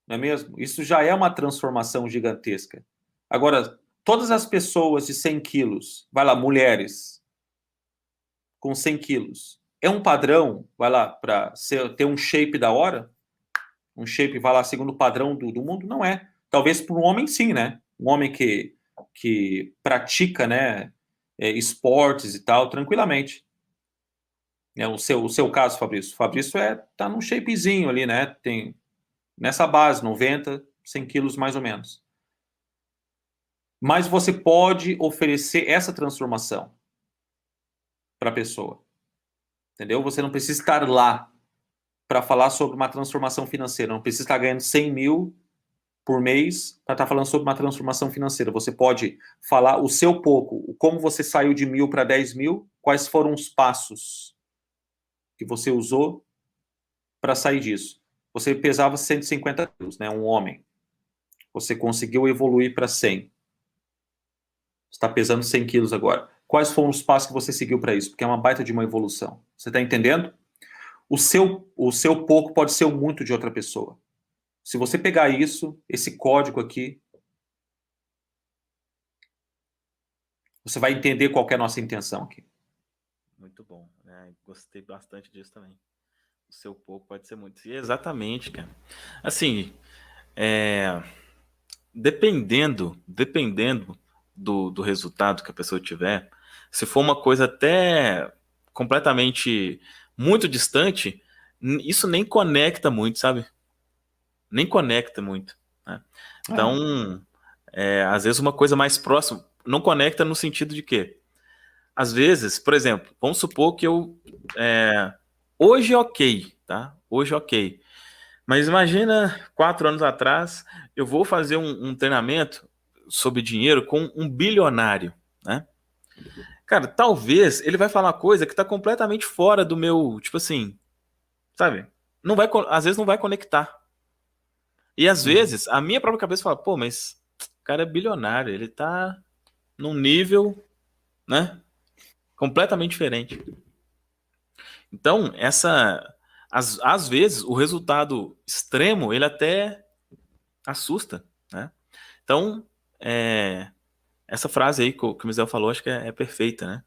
não é mesmo? Isso já é uma transformação gigantesca. Agora, todas as pessoas de 100 quilos, vai lá, mulheres com 100 quilos, é um padrão, vai lá, para ter um shape da hora? Um shape, vai lá, segundo o padrão do mundo? Não é. Talvez para um homem, sim, né? Um homem que pratica, né, esportes e tal, tranquilamente. O seu caso, Fabrício. Fabrício tá num shapezinho ali, né? Tem nessa base, 90, 100 quilos mais ou menos. Mas você pode oferecer essa transformação para a pessoa. Entendeu? Você não precisa estar lá para falar sobre uma transformação financeira. Não precisa estar ganhando 100 mil por mês para estar falando sobre uma transformação financeira. Você pode falar o seu pouco, como você saiu de 1.000 para 10 mil, quais foram os passos que você usou para sair disso. Você pesava 150 quilos, né? Um homem. Você conseguiu evoluir para 100. Você está pesando 100 quilos agora. Quais foram os passos que você seguiu para isso? Porque é uma baita de uma evolução. Você está entendendo? O seu pouco pode ser o muito de outra pessoa. Se você pegar isso, esse código aqui, você vai entender qual que é a nossa intenção aqui. Muito bom, né? Gostei bastante disso também. O seu pouco pode ser muito. E exatamente, cara. Assim, dependendo do resultado que a pessoa tiver, se for uma coisa até completamente muito distante, isso nem conecta muito, sabe? Nem conecta muito, né? Então, às vezes uma coisa mais próxima não conecta no sentido de quê? Às vezes, por exemplo, vamos supor que hoje ok, tá? Hoje ok. Mas imagina 4 anos atrás, eu vou fazer um treinamento sobre dinheiro com um bilionário, né? Cara, talvez ele vai falar uma coisa que tá completamente fora do meu, tipo assim, sabe? Não vai, às vezes não vai conectar. E às vezes a minha própria cabeça fala, pô, mas o cara é bilionário, ele tá num nível, né? Completamente diferente. Então, às vezes, o resultado extremo, ele até assusta, né? Então, essa frase aí que o Mizel falou, acho que é perfeita, né?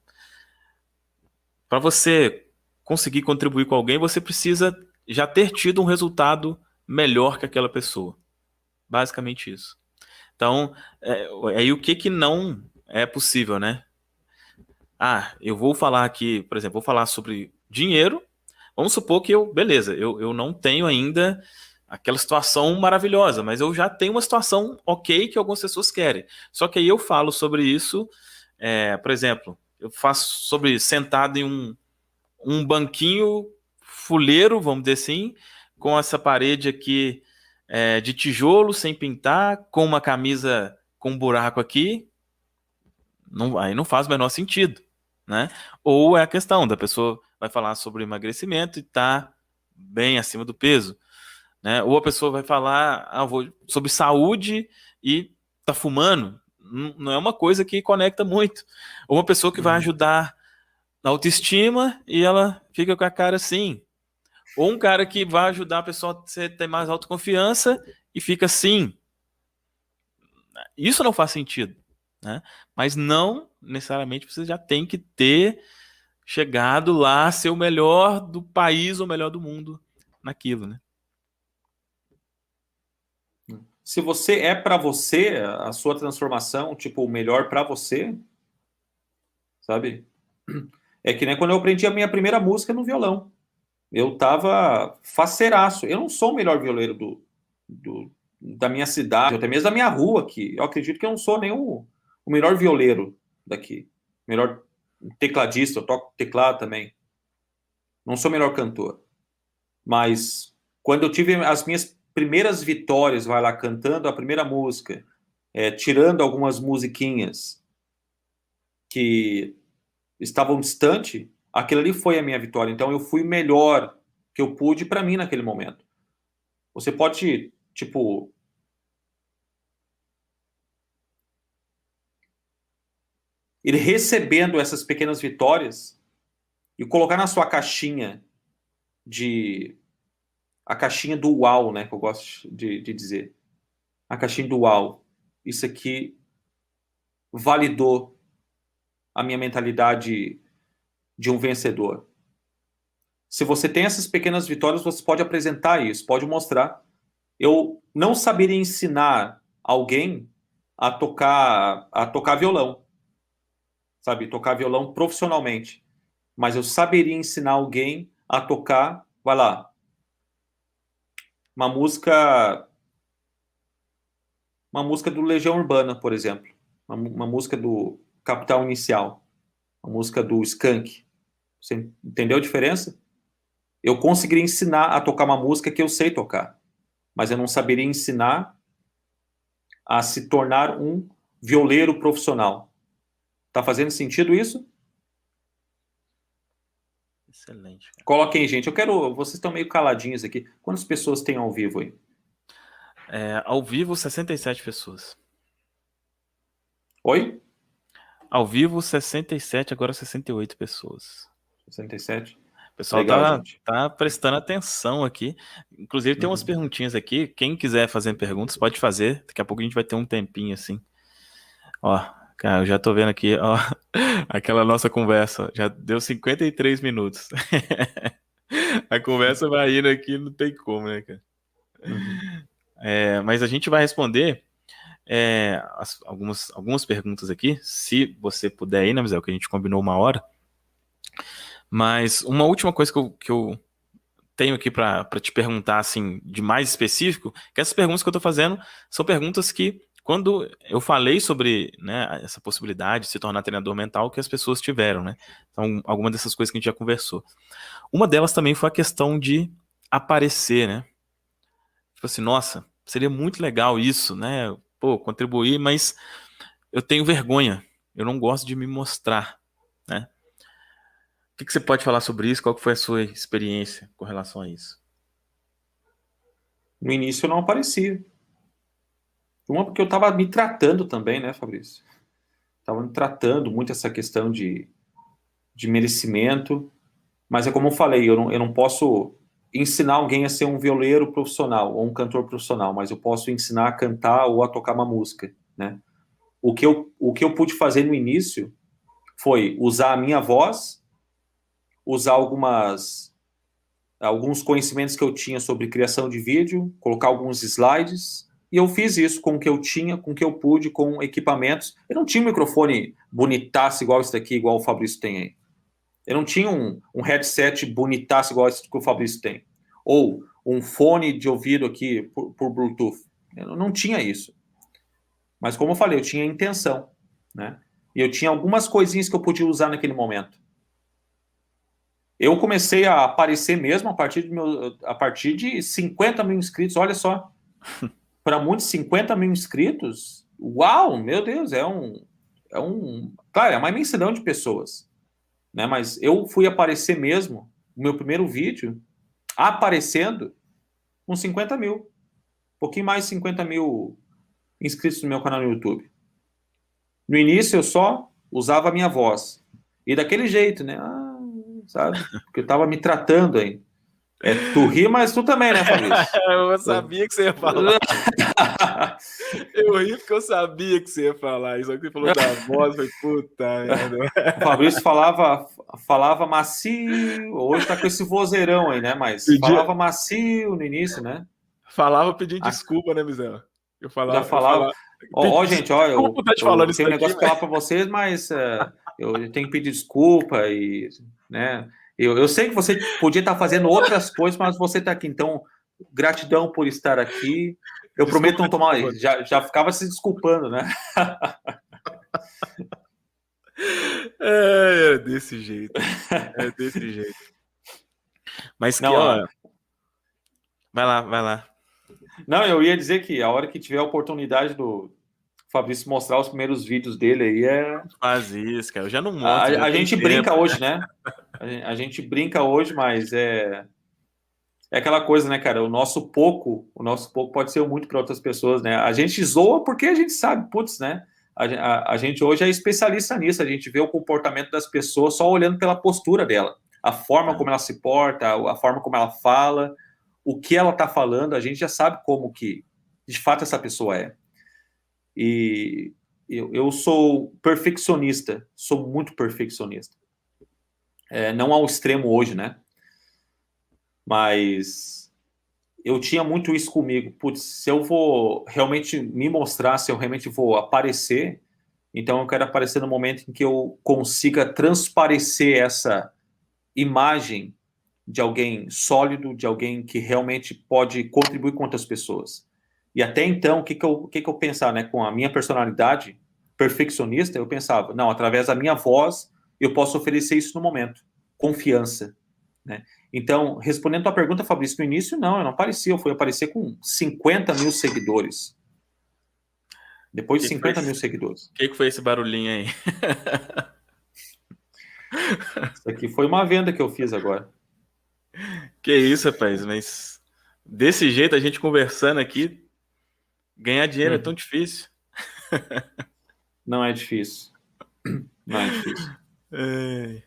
Para você conseguir contribuir com alguém, você precisa já ter tido um resultado melhor que aquela pessoa. Basicamente isso. Então, aí o que não é possível, né? Ah, eu vou falar aqui, por exemplo, vou falar sobre dinheiro. Vamos supor que beleza, eu não tenho ainda aquela situação maravilhosa, mas eu já tenho uma situação ok que algumas pessoas querem. Só que aí eu falo sobre isso, por exemplo, eu faço sobre sentado em um banquinho fuleiro, vamos dizer assim, com essa parede aqui de tijolo, sem pintar, com uma camisa com um buraco aqui, aí não faz o menor sentido, né? Ou é a questão da pessoa vai falar sobre emagrecimento e tá bem acima do peso, né? Ou a pessoa vai falar sobre saúde e tá fumando. Não é uma coisa que conecta muito. Ou uma pessoa que vai ajudar na autoestima e ela fica com a cara assim. Ou um cara que vai ajudar a pessoa a ter mais autoconfiança e fica assim. Isso não faz sentido, né? Mas não necessariamente você já tem que ter chegado lá a ser o melhor do país ou o melhor do mundo naquilo, né? Se você é para você, a sua transformação, tipo, o melhor para você, sabe? É que nem quando eu aprendi a minha primeira música no violão. Eu tava faceiraço. Eu não sou o melhor violeiro da minha cidade, até mesmo da minha rua aqui. Eu acredito que eu não sou nem o melhor violeiro daqui. Melhor tecladista, eu toco teclado também. Não sou o melhor cantor. Mas quando eu tive as minhas primeiras vitórias, vai lá, cantando a primeira música, tirando algumas musiquinhas que estavam distante, aquilo ali foi a minha vitória. Então eu fui o melhor que eu pude para mim naquele momento. Você pode, tipo, ir recebendo essas pequenas vitórias e colocar na sua caixinha de a caixinha do uau, né, que eu gosto de dizer. A caixinha do uau. Isso aqui validou a minha mentalidade de um vencedor. Se você tem essas pequenas vitórias, você pode apresentar isso, pode mostrar. Eu não saberia ensinar alguém a tocar violão, sabe? Tocar violão profissionalmente. Mas eu saberia ensinar alguém a tocar, vai lá, uma música, uma música do Legião Urbana, por exemplo. Uma música do Capital Inicial. Uma música do Skank. Você entendeu a diferença? Eu conseguiria ensinar a tocar uma música que eu sei tocar, mas eu não saberia ensinar a se tornar um violeiro profissional. Tá fazendo sentido isso? Excelente, cara. Coloquem, gente. Vocês estão meio caladinhos aqui. Quantas pessoas tem ao vivo aí? Ao vivo, 67 pessoas. Oi? Ao vivo, 67, agora 68 pessoas. 67? O pessoal Legal, tá, gente. tá prestando atenção aqui. Inclusive, tem umas Uhum. perguntinhas aqui. Quem quiser fazer perguntas, pode fazer. Daqui a pouco a gente vai ter um tempinho assim. Ó, cara, eu já tô vendo aqui, ó, aquela nossa conversa. Já deu 53 minutos. A conversa vai indo aqui, não tem como, né, cara? Uhum. Mas a gente vai responder algumas perguntas aqui, se você puder ir, né, Mizel, que a gente combinou 1 hora. Mas uma última coisa que eu tenho aqui para te perguntar, assim, de mais específico, que essas perguntas que eu tô fazendo são perguntas que, quando eu falei sobre, né, essa possibilidade de se tornar treinador mental, que as pessoas tiveram, né? Então, alguma dessas coisas que a gente já conversou. Uma delas também foi a questão de aparecer, né? Tipo assim, nossa, seria muito legal isso, né? Pô, contribuir, mas eu tenho vergonha. Eu não gosto de me mostrar, né? O que você pode falar sobre isso? Qual que foi a sua experiência com relação a isso? No início eu não aparecia. Uma porque eu estava me tratando também, né, Fabrício? Estava me tratando muito essa questão de merecimento. Mas é como eu falei, eu não posso ensinar alguém a ser um violeiro profissional ou um cantor profissional, mas eu posso ensinar a cantar ou a tocar uma música, né? O que eu pude fazer no início foi usar a minha voz, usar alguns conhecimentos que eu tinha sobre criação de vídeo, colocar alguns slides, e eu fiz isso com o que eu tinha, com o que eu pude, com equipamentos. Eu não tinha um microfone bonitaço igual esse daqui, igual o Fabrício tem aí. Eu não tinha um headset bonitaço igual esse que o Fabrício tem. Ou um fone de ouvido aqui por Bluetooth. Eu não tinha isso. Mas como eu falei, eu tinha intenção, né? E eu tinha algumas coisinhas que eu podia usar naquele momento. Eu comecei a aparecer mesmo a partir de 50 mil inscritos. Olha só, para muitos, 50 mil inscritos, uau, meu Deus, claro, é uma imensidão de pessoas, né? Mas eu fui aparecer mesmo, o meu primeiro vídeo, aparecendo com 50 mil, um pouquinho mais de 50 mil inscritos no meu canal no YouTube. No início eu só usava a minha voz. E daquele jeito, né? Sabe? Porque eu tava me tratando aí. Tu ri, mas tu também, né, Fabrício? Eu sabia que você ia falar. Eu ri porque eu sabia que você ia falar. Só que você falou da voz, foi puta merda. O Fabrício falava macio, hoje tá com esse vozeirão aí, né? Mas falava macio no início, né? Falava pedindo desculpa, né, Mizel? Já falava. Gente, desculpa tá te falando eu isso tenho um daqui, negócio para falar para vocês, mas eu tenho que pedir desculpa e, né? Eu sei que você podia estar fazendo outras coisas, mas você está aqui, então gratidão por estar aqui. Eu prometo não tomar. Já ficava se desculpando, né? É desse jeito. É desse jeito. Mas não, que, ó. Vai lá. Não, eu ia dizer que a hora que tiver a oportunidade do Fabrício mostrar os primeiros vídeos dele aí Faz isso, cara. Eu já não mostro. A gente brinca hoje, né? A gente brinca hoje, mas é aquela coisa, né, cara? O nosso pouco pode ser muito para outras pessoas, né? A gente zoa porque a gente sabe, putz, né? A gente hoje é especialista nisso, a gente vê o comportamento das pessoas só olhando pela postura dela, a forma como ela se porta, a forma como ela fala, o que ela tá falando, a gente já sabe como que, de fato, essa pessoa é. E eu sou perfeccionista, sou muito perfeccionista. Não ao extremo hoje, né? Mas eu tinha muito isso comigo. Putz, se eu vou realmente me mostrar, se eu realmente vou aparecer, então eu quero aparecer no momento em que eu consiga transparecer essa imagem de alguém sólido, de alguém que realmente pode contribuir com outras pessoas. E até então, o que eu pensava, né? Com a minha personalidade perfeccionista, eu pensava, não, através da minha voz, eu posso oferecer isso no momento. Confiança, né? Então, respondendo a tua pergunta, Fabrício, no início, não, eu não aparecia, eu fui aparecer com 50 mil seguidores. Depois de 50 mil seguidores. O que foi esse barulhinho aí? Isso aqui foi uma venda que eu fiz agora. Que isso, rapaz, mas desse jeito, a gente conversando aqui, ganhar dinheiro é tão difícil. Não é difícil. Não é difícil.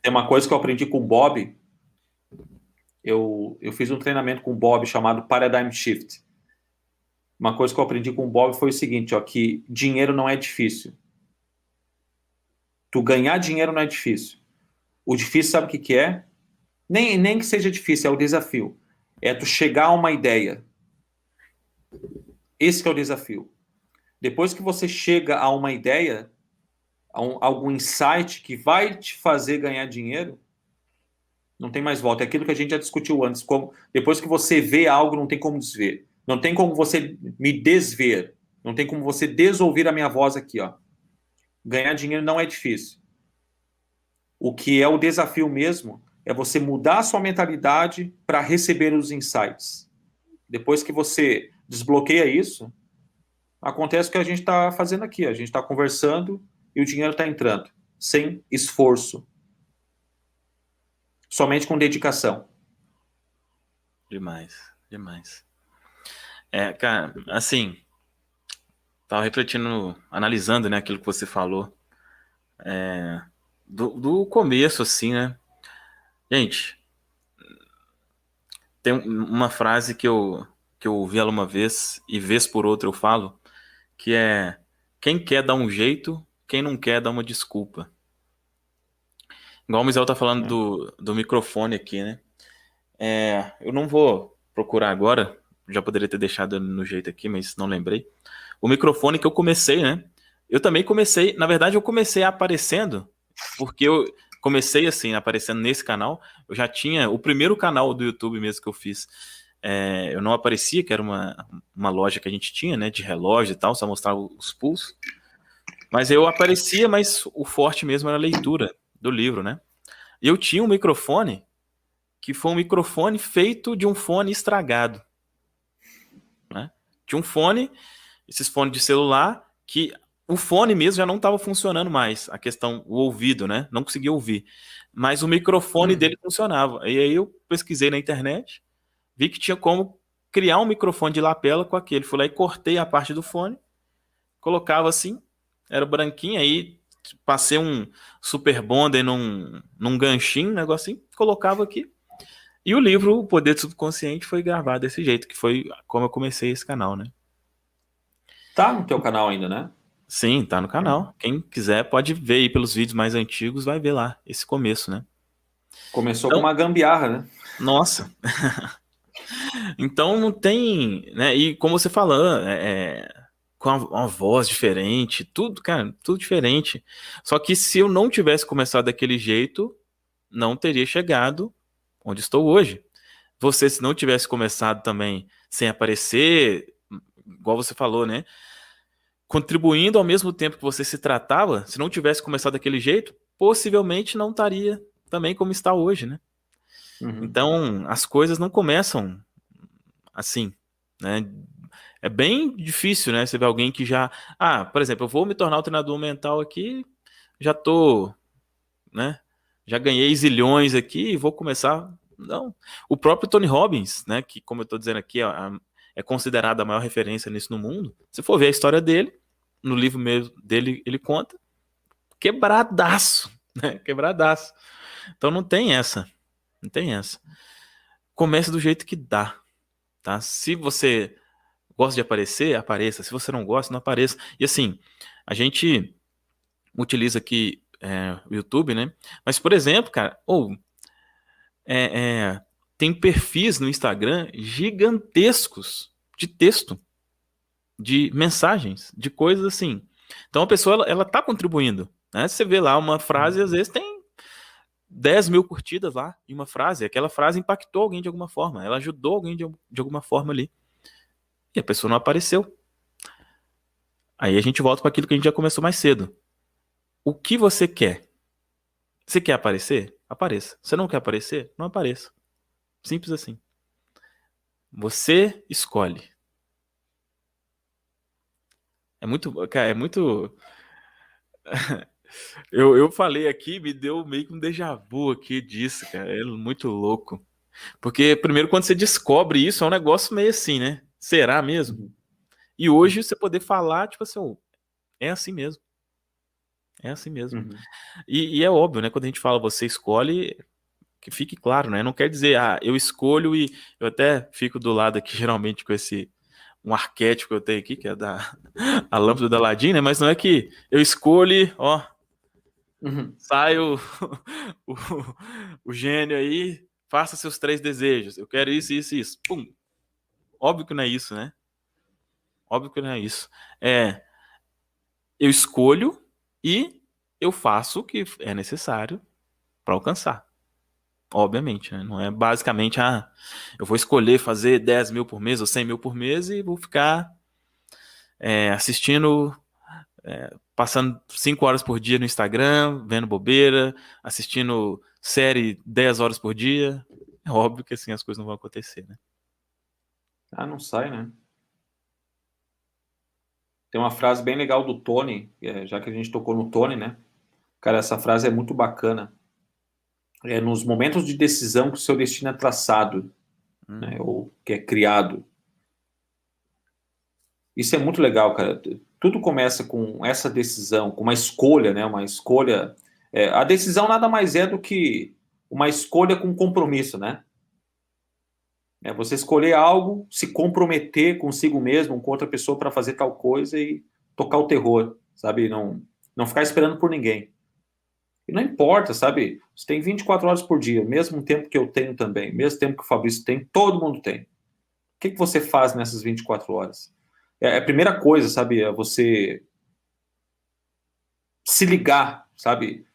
Tem uma coisa que eu aprendi com o Bob. Eu fiz um treinamento com o Bob chamado Paradigm Shift. Uma coisa que eu aprendi com o Bob foi o seguinte, ó, que dinheiro não é difícil. Tu ganhar dinheiro não é difícil. O difícil, sabe o que é? Nem que seja difícil, é o desafio. É tu chegar a uma ideia. Esse que é o desafio. Depois que você chega a uma ideia, algum insight que vai te fazer ganhar dinheiro, não tem mais volta. É aquilo que a gente já discutiu antes. Depois que você vê algo, não tem como desver. Não tem como você me desver. Não tem como você desouvir a minha voz aqui, ó. Ganhar dinheiro não é difícil. O que é o desafio mesmo é você mudar a sua mentalidade para receber os insights. Depois que você desbloqueia isso, acontece o que a gente está fazendo aqui. A gente está conversando e o dinheiro está entrando. Sem esforço. Somente com dedicação. Demais. Cara, assim, tava refletindo, analisando, né, aquilo que você falou. Do começo, assim, né? Gente, tem uma frase que eu ouvi ela uma vez, e vez por outra eu falo, que é: quem quer dar um jeito, quem não quer dar uma desculpa. Igual o Misael tá falando do microfone aqui, né? Eu não vou procurar agora, já poderia ter deixado no jeito aqui, mas não lembrei. O microfone que eu comecei, né? Eu também comecei, na verdade eu comecei aparecendo, porque eu comecei assim, aparecendo nesse canal. Eu já tinha o primeiro canal do YouTube mesmo que eu fiz. Eu não aparecia, que era uma loja que a gente tinha, né? De relógio e tal, só mostrava os pulsos. Mas eu aparecia, mas o forte mesmo era a leitura do livro, né? E eu tinha um microfone que foi um microfone feito de um fone estragado, né? De um fone, esses fones de celular, que o fone mesmo já não estava funcionando mais, a questão, o ouvido, né? Não conseguia ouvir. Mas o microfone dele funcionava. E aí eu pesquisei na internet, vi que tinha como criar um microfone de lapela com aquele. Fui lá e cortei a parte do fone, colocava assim, era branquinho, aí passei um super bonder num ganchinho, um negocinho, colocava aqui. E o livro, O Poder do Subconsciente, foi gravado desse jeito, que foi como eu comecei esse canal, né? Tá no teu canal ainda, né? Sim, tá no canal. Quem quiser pode ver aí pelos vídeos mais antigos, vai ver lá esse começo, né? Começou com Então, uma gambiarra, né? nossa, então não tem, né? E como você falou, com uma voz diferente, tudo, cara, tudo diferente. Só que se eu não tivesse começado daquele jeito, não teria chegado onde estou hoje. Você, se não tivesse começado também sem aparecer, igual você falou, né? Contribuindo ao mesmo tempo que você se tratava, se não tivesse começado daquele jeito, possivelmente não estaria também como está hoje, né? Uhum. Então, as coisas não começam assim, né? É bem difícil, né? Você vê alguém que já, por exemplo, eu vou me tornar um treinador mental aqui, já tô, né? Já ganhei zilhões aqui e vou começar. Não. O próprio Tony Robbins, né? Que, como eu tô dizendo aqui, é considerado a maior referência nisso no mundo. Se for ver a história dele, no livro mesmo dele, ele conta quebradaço, né? Quebradaço. Então não tem essa, não tem essa. Comece do jeito que dá, tá? Se você gosta de aparecer, apareça. Se você não gosta, não apareça. E assim, a gente utiliza aqui o YouTube, né? Mas, por exemplo, cara, é, é, tem perfis no Instagram gigantescos de texto, de mensagens, de coisas assim. Então a pessoa ela tá contribuindo, né? Você vê lá uma frase, às vezes tem 10 mil curtidas lá em uma frase. Aquela frase impactou alguém de alguma forma, ela ajudou alguém de alguma forma ali. E a pessoa não apareceu. Aí a gente volta para aquilo que a gente já começou mais cedo. O que você quer? Você quer aparecer? Apareça. Você não quer aparecer? Não apareça. Simples assim. Você escolhe. É muito, cara, é muito. Eu falei aqui, me deu meio que um déjà vu aqui disso, cara. É muito louco. Porque, primeiro, quando você descobre isso, é um negócio meio assim, né? Será mesmo? Uhum. E hoje você poder falar, tipo assim, "Oh, é assim mesmo. É assim mesmo." Uhum. E é óbvio, né? Quando a gente fala você escolhe, que fique claro, né? Não quer dizer, eu escolho e eu até fico do lado aqui, geralmente, com esse um arquétipo que eu tenho aqui, que é da a lâmpada da Aladdin, né? Mas não é que eu escolho, ó, Uhum. sai o, o gênio aí, faça seus 3 desejos. Eu quero isso, isso, isso. Pum. Óbvio que não é isso, né? Óbvio que não é isso. É, eu escolho e eu faço o que é necessário para alcançar. Obviamente, né? Não é basicamente, eu vou escolher fazer 10 mil por mês ou 100 mil por mês e vou ficar assistindo, passando 5 horas por dia no Instagram, vendo bobeira, assistindo série 10 horas por dia. É óbvio que assim as coisas não vão acontecer, né? Ah, não sai, né? Tem uma frase bem legal do Tony, já que a gente tocou no Tony, né? Cara, essa frase é muito bacana. É nos momentos de decisão que o seu destino é traçado, né? Hum, Ou que é criado. Isso é muito legal, cara. Tudo começa com essa decisão, com uma escolha, né? Uma escolha. A decisão nada mais é do que uma escolha com compromisso, né? É você escolher algo, se comprometer consigo mesmo, com outra pessoa para fazer tal coisa e tocar o terror, sabe? Não ficar esperando por ninguém. E não importa, sabe? Você tem 24 horas por dia, mesmo tempo que eu tenho também, mesmo tempo que o Fabrício tem, todo mundo tem. O que você faz nessas 24 horas? É a primeira coisa, sabe? É você se ligar, sabe?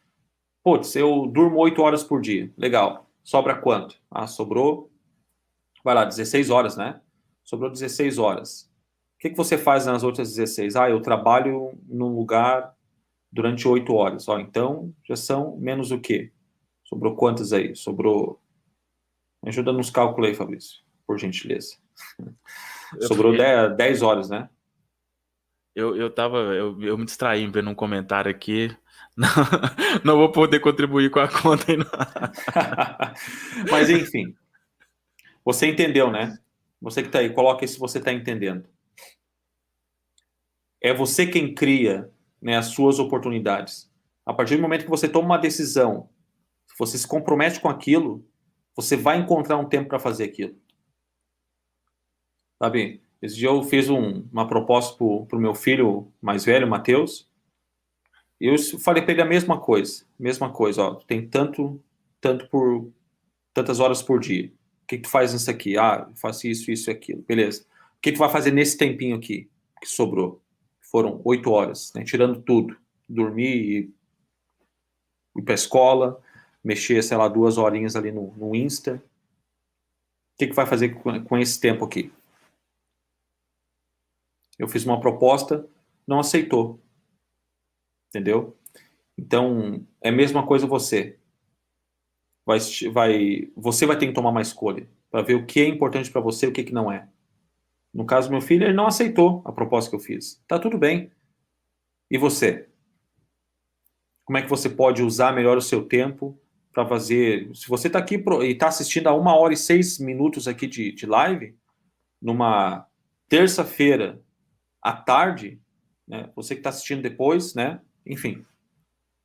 Putz, eu durmo 8 horas por dia. Legal. Sobra quanto? Sobrou, vai lá, 16 horas, né? Sobrou 16 horas. O que você faz nas outras 16? Eu trabalho num lugar durante 8 horas. Então, já são menos o quê? Sobrou quantas aí? Sobrou Me ajuda nos cálculos aí, Fabrício, por gentileza. Eu, Sobrou 10 horas, né? eu me distraí vendo um comentário aqui. Não, não vou poder contribuir com a conta aí, não. Mas enfim, você entendeu, né? Você que está aí, coloca aí se você está entendendo. É você quem cria, né, as suas oportunidades. A partir do momento que você toma uma decisão, você se compromete com aquilo, você vai encontrar um tempo para fazer aquilo. Sabe? Esse dia eu fiz uma proposta para o meu filho mais velho, Matheus, e eu falei para ele a mesma coisa, ó, tem tanto por tantas horas por dia. O que tu faz nisso aqui? Ah, eu faço isso, isso e aquilo. Beleza. O que tu vai fazer nesse tempinho aqui que sobrou? Foram 8 horas, né? Tirando tudo. Dormir, ir pra escola, mexer, sei lá, 2 horinhas ali no Insta. O que vai fazer com esse tempo aqui? Eu fiz uma proposta, não aceitou. Entendeu? Então, é a mesma coisa você. Você vai ter que tomar uma escolha para ver o que é importante para você e o que não é. No caso do meu filho, ele não aceitou a proposta que eu fiz. Tá tudo bem. E você? Como é que você pode usar melhor o seu tempo para fazer? Se você está aqui e está assistindo a 1 hora e 6 minutos aqui de live, numa terça-feira à tarde, né? Você que está assistindo depois, né? Enfim,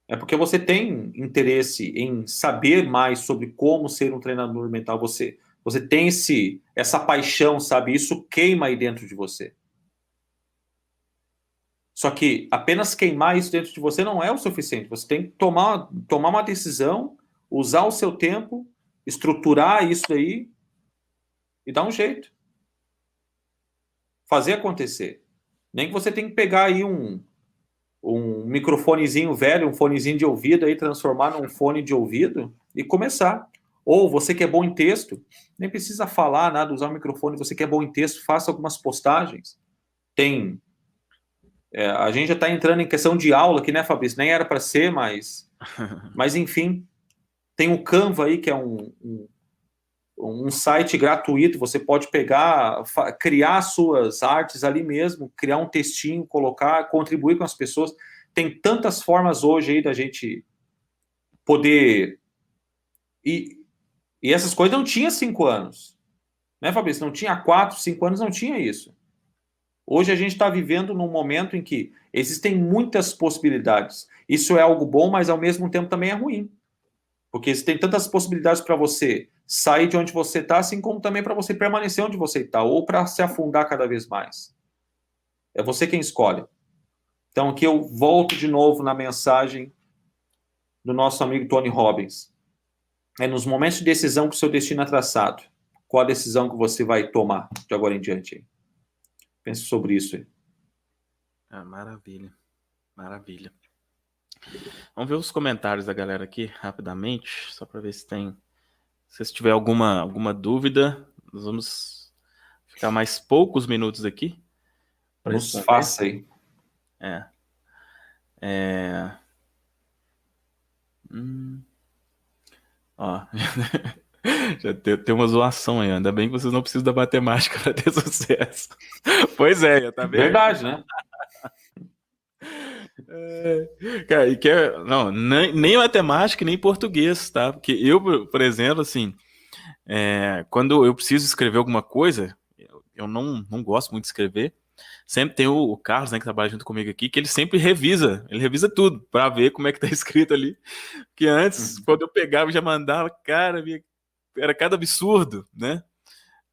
é porque você tem interesse em saber mais sobre como ser um treinador mental. Você tem essa paixão, sabe? Isso queima aí dentro de você. Só que apenas queimar isso dentro de você não é o suficiente. Você tem que tomar uma decisão, usar o seu tempo, estruturar isso daí e dar um jeito. Fazer acontecer. Nem que você tem que pegar aí um microfonezinho velho, um fonezinho de ouvido aí, transformar num fone de ouvido e começar. Ou você que é bom em texto, nem precisa falar nada, usar o microfone, você que é bom em texto, faça algumas postagens. A gente já está entrando em questão de aula aqui, né, Fabrício? Nem era para ser, mas enfim, tem o Canva aí, que é um site gratuito, você pode pegar, criar suas artes ali mesmo, criar um textinho, colocar, contribuir com as pessoas. Tem tantas formas hoje aí da gente poder... E essas coisas não tinha 5 anos, né, Fabrício? Não tinha 4, 5 anos, não tinha isso. Hoje a gente está vivendo num momento em que existem muitas possibilidades. Isso é algo bom, mas ao mesmo tempo também é ruim. Porque tem tantas possibilidades para você sair de onde você está, assim como também para você permanecer onde você está, ou para se afundar cada vez mais. É você quem escolhe. Então aqui eu volto de novo na mensagem do nosso amigo Tony Robbins. É nos momentos de decisão que o seu destino é traçado. Qual a decisão que você vai tomar de agora em diante? Pense sobre isso aí. Ah, maravilha. Maravilha. Vamos ver os comentários da galera aqui rapidamente, só para ver se tem. Se tiver alguma dúvida, nós vamos ficar mais poucos minutos aqui. Nos faça aí. Ó, já tem uma zoação aí. Ainda bem que vocês não precisam da matemática para ter sucesso. Pois é, tá vendo? Verdade, né? Cara, não, nem matemática, nem português, tá? Porque eu, por exemplo, assim, quando eu preciso escrever alguma coisa, eu não gosto muito de escrever. Sempre tem o Carlos, né, que trabalha junto comigo aqui, que ele sempre ele revisa tudo para ver como é que tá escrito ali. Que antes, quando eu pegava e já mandava, cara, era cada absurdo, né?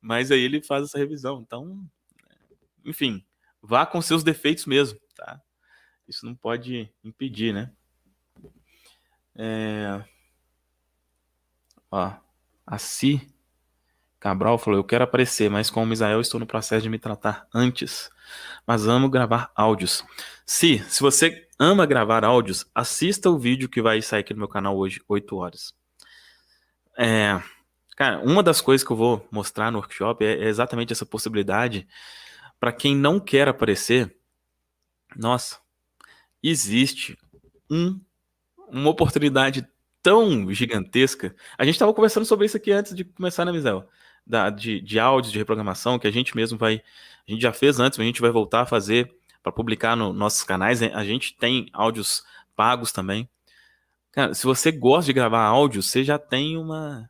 Mas aí ele faz essa revisão. Então, enfim, vá com seus defeitos mesmo, tá? Isso não pode impedir, né? Ó, a Si Cabral falou: eu quero aparecer, mas como Misael estou no processo de me tratar antes. Mas amo gravar áudios. Se você ama gravar áudios, assista o vídeo que vai sair aqui no meu canal hoje, 8 horas. Cara, uma das coisas que eu vou mostrar no workshop é exatamente essa possibilidade. Para quem não quer aparecer, nossa, existe uma oportunidade tão gigantesca. A gente estava conversando sobre isso aqui antes de começar, né, Misael? De áudios, de reprogramação, que a gente mesmo vai. A gente já fez antes, mas a gente vai voltar a fazer para publicar nos nossos canais. A gente tem áudios pagos também. Cara, se você gosta de gravar áudio, você já tem uma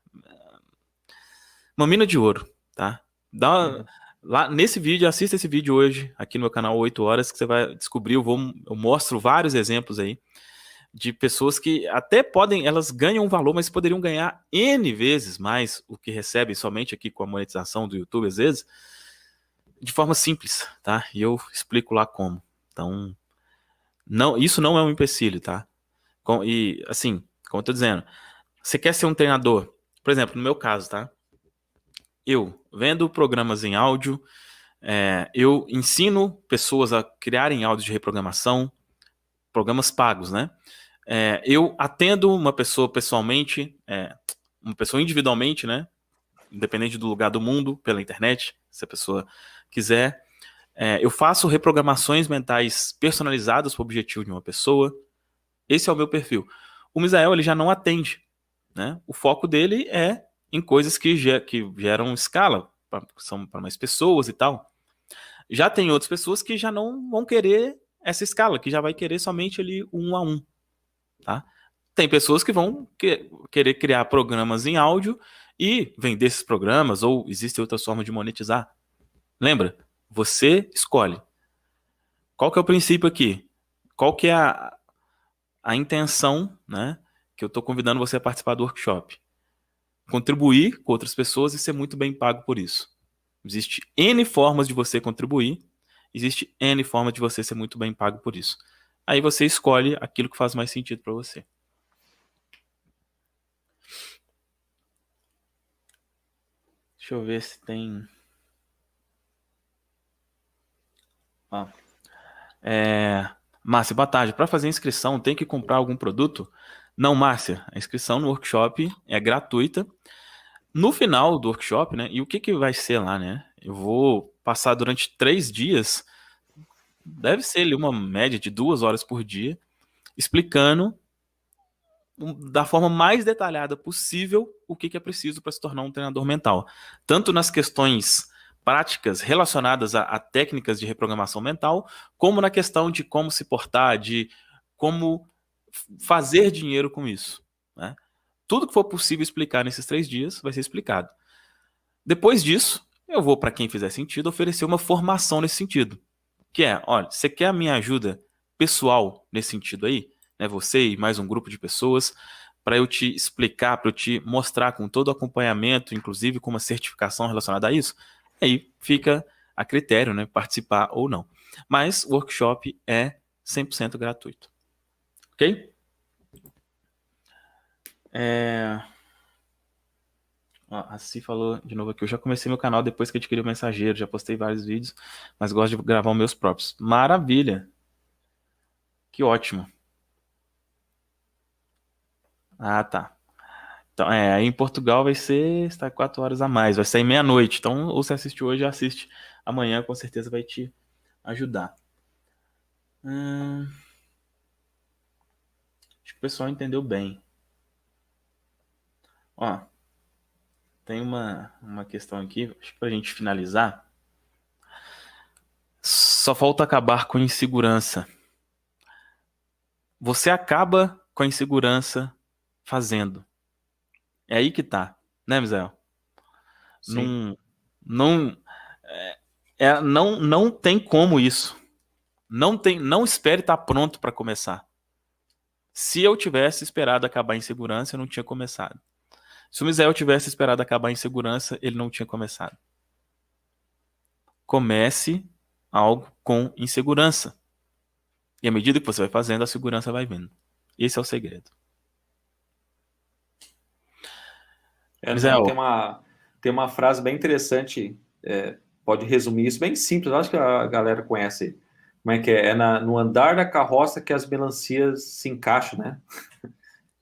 mina de ouro, tá? Lá nesse vídeo, assista esse vídeo hoje, aqui no meu canal 8 horas, que você vai descobrir. Eu mostro vários exemplos aí de pessoas que até podem, elas ganham um valor, mas poderiam ganhar N vezes mais o que recebem somente aqui com a monetização do YouTube, às vezes, de forma simples, tá? E eu explico lá como. Então, não, isso não é um empecilho, tá? E, assim, como eu tô dizendo, você quer ser um treinador, por exemplo, no meu caso, tá? Eu vendo programas em áudio, eu ensino pessoas a criarem áudios de reprogramação, programas pagos, né? Eu atendo uma pessoa pessoalmente, uma pessoa individualmente, né? Independente do lugar do mundo, pela internet, se a pessoa quiser. Eu faço reprogramações mentais personalizadas para o objetivo de uma pessoa. Esse é o meu perfil. O Misael, ele já não atende, né? O foco dele é em coisas que geram escala, são para mais pessoas e tal. Já tem outras pessoas que já não vão querer essa escala, que já vai querer somente ali um a um, tá? Tem pessoas que vão querer criar programas em áudio e vender esses programas, ou existe outra forma de monetizar. Lembra? Você escolhe. Qual que é o princípio aqui? Qual que é a intenção, né, que eu estou convidando você a participar do workshop? Contribuir com outras pessoas e ser muito bem pago por isso. Existe N formas de você contribuir, existe N formas de você ser muito bem pago por isso. Aí você escolhe aquilo que faz mais sentido para você. Deixa eu ver se tem. Márcia, boa tarde. Para fazer inscrição, tem que comprar algum produto? Não, Márcia. A inscrição no workshop é gratuita. No final do workshop, né? E o que vai ser lá, né? Eu vou passar durante 3 dias, deve ser ali uma média de 2 horas por dia, explicando da forma mais detalhada possível o que é preciso para se tornar um treinador mental. Tanto nas questões práticas relacionadas a técnicas de reprogramação mental, como na questão de como se portar, de como fazer dinheiro com isso, né? Tudo que for possível explicar nesses 3 dias vai ser explicado. Depois disso, eu vou, para quem fizer sentido, oferecer uma formação nesse sentido. Que é, olha, você quer a minha ajuda pessoal nesse sentido aí? Né, você e mais um grupo de pessoas, para eu te explicar, para eu te mostrar com todo o acompanhamento, inclusive com uma certificação relacionada a isso? Aí fica a critério, né, participar ou não. Mas o workshop é 100% gratuito. Ok? A Ci falou de novo aqui. Eu já comecei meu canal depois que adquiri o Mensageiro. Já postei vários vídeos, mas gosto de gravar os meus próprios. Maravilha! Que ótimo. Ah, tá. Então, aí em Portugal vai ser, está 4 horas a mais, vai sair meia-noite. Então, ou você assiste hoje, assiste amanhã, com certeza vai te ajudar. Acho que o pessoal entendeu bem. Ó, tem uma questão aqui, acho que pra gente finalizar. Só falta acabar com insegurança. Você acaba com a insegurança fazendo. É aí que tá, né, Misael? Sim. Não, não tem como isso. Não espere estar pronto para começar. Se eu tivesse esperado acabar em segurança, eu não tinha começado. Se o Misael tivesse esperado acabar em segurança, ele não tinha começado. Comece algo com insegurança. E à medida que você vai fazendo, a segurança vai vindo. Esse é o segredo. Não, Misael, tem uma frase bem interessante, pode resumir isso, bem simples, acho que a galera conhece. Como é que é? No andar da carroça que as melancias se encaixam, né?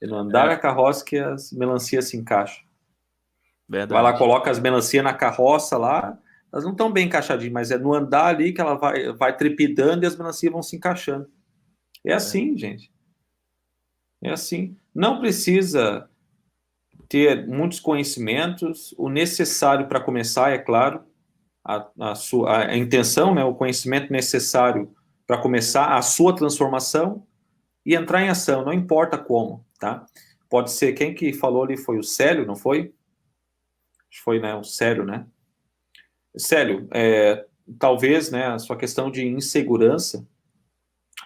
É no andar da carroça que as melancias se encaixam. Vai lá, verdade. coloca as melancias na carroça lá, elas não estão bem encaixadinhas, mas é no andar ali que ela vai trepidando e as melancias vão se encaixando. É assim, gente. É assim. Não precisa ter muitos conhecimentos, o necessário para começar, é claro, a intenção, né, o conhecimento necessário para começar a sua transformação e entrar em ação, não importa como, tá? Pode ser, quem que falou ali foi o Célio, não foi? Acho que foi, né, o Célio, né? Célio, talvez, né, a sua questão de insegurança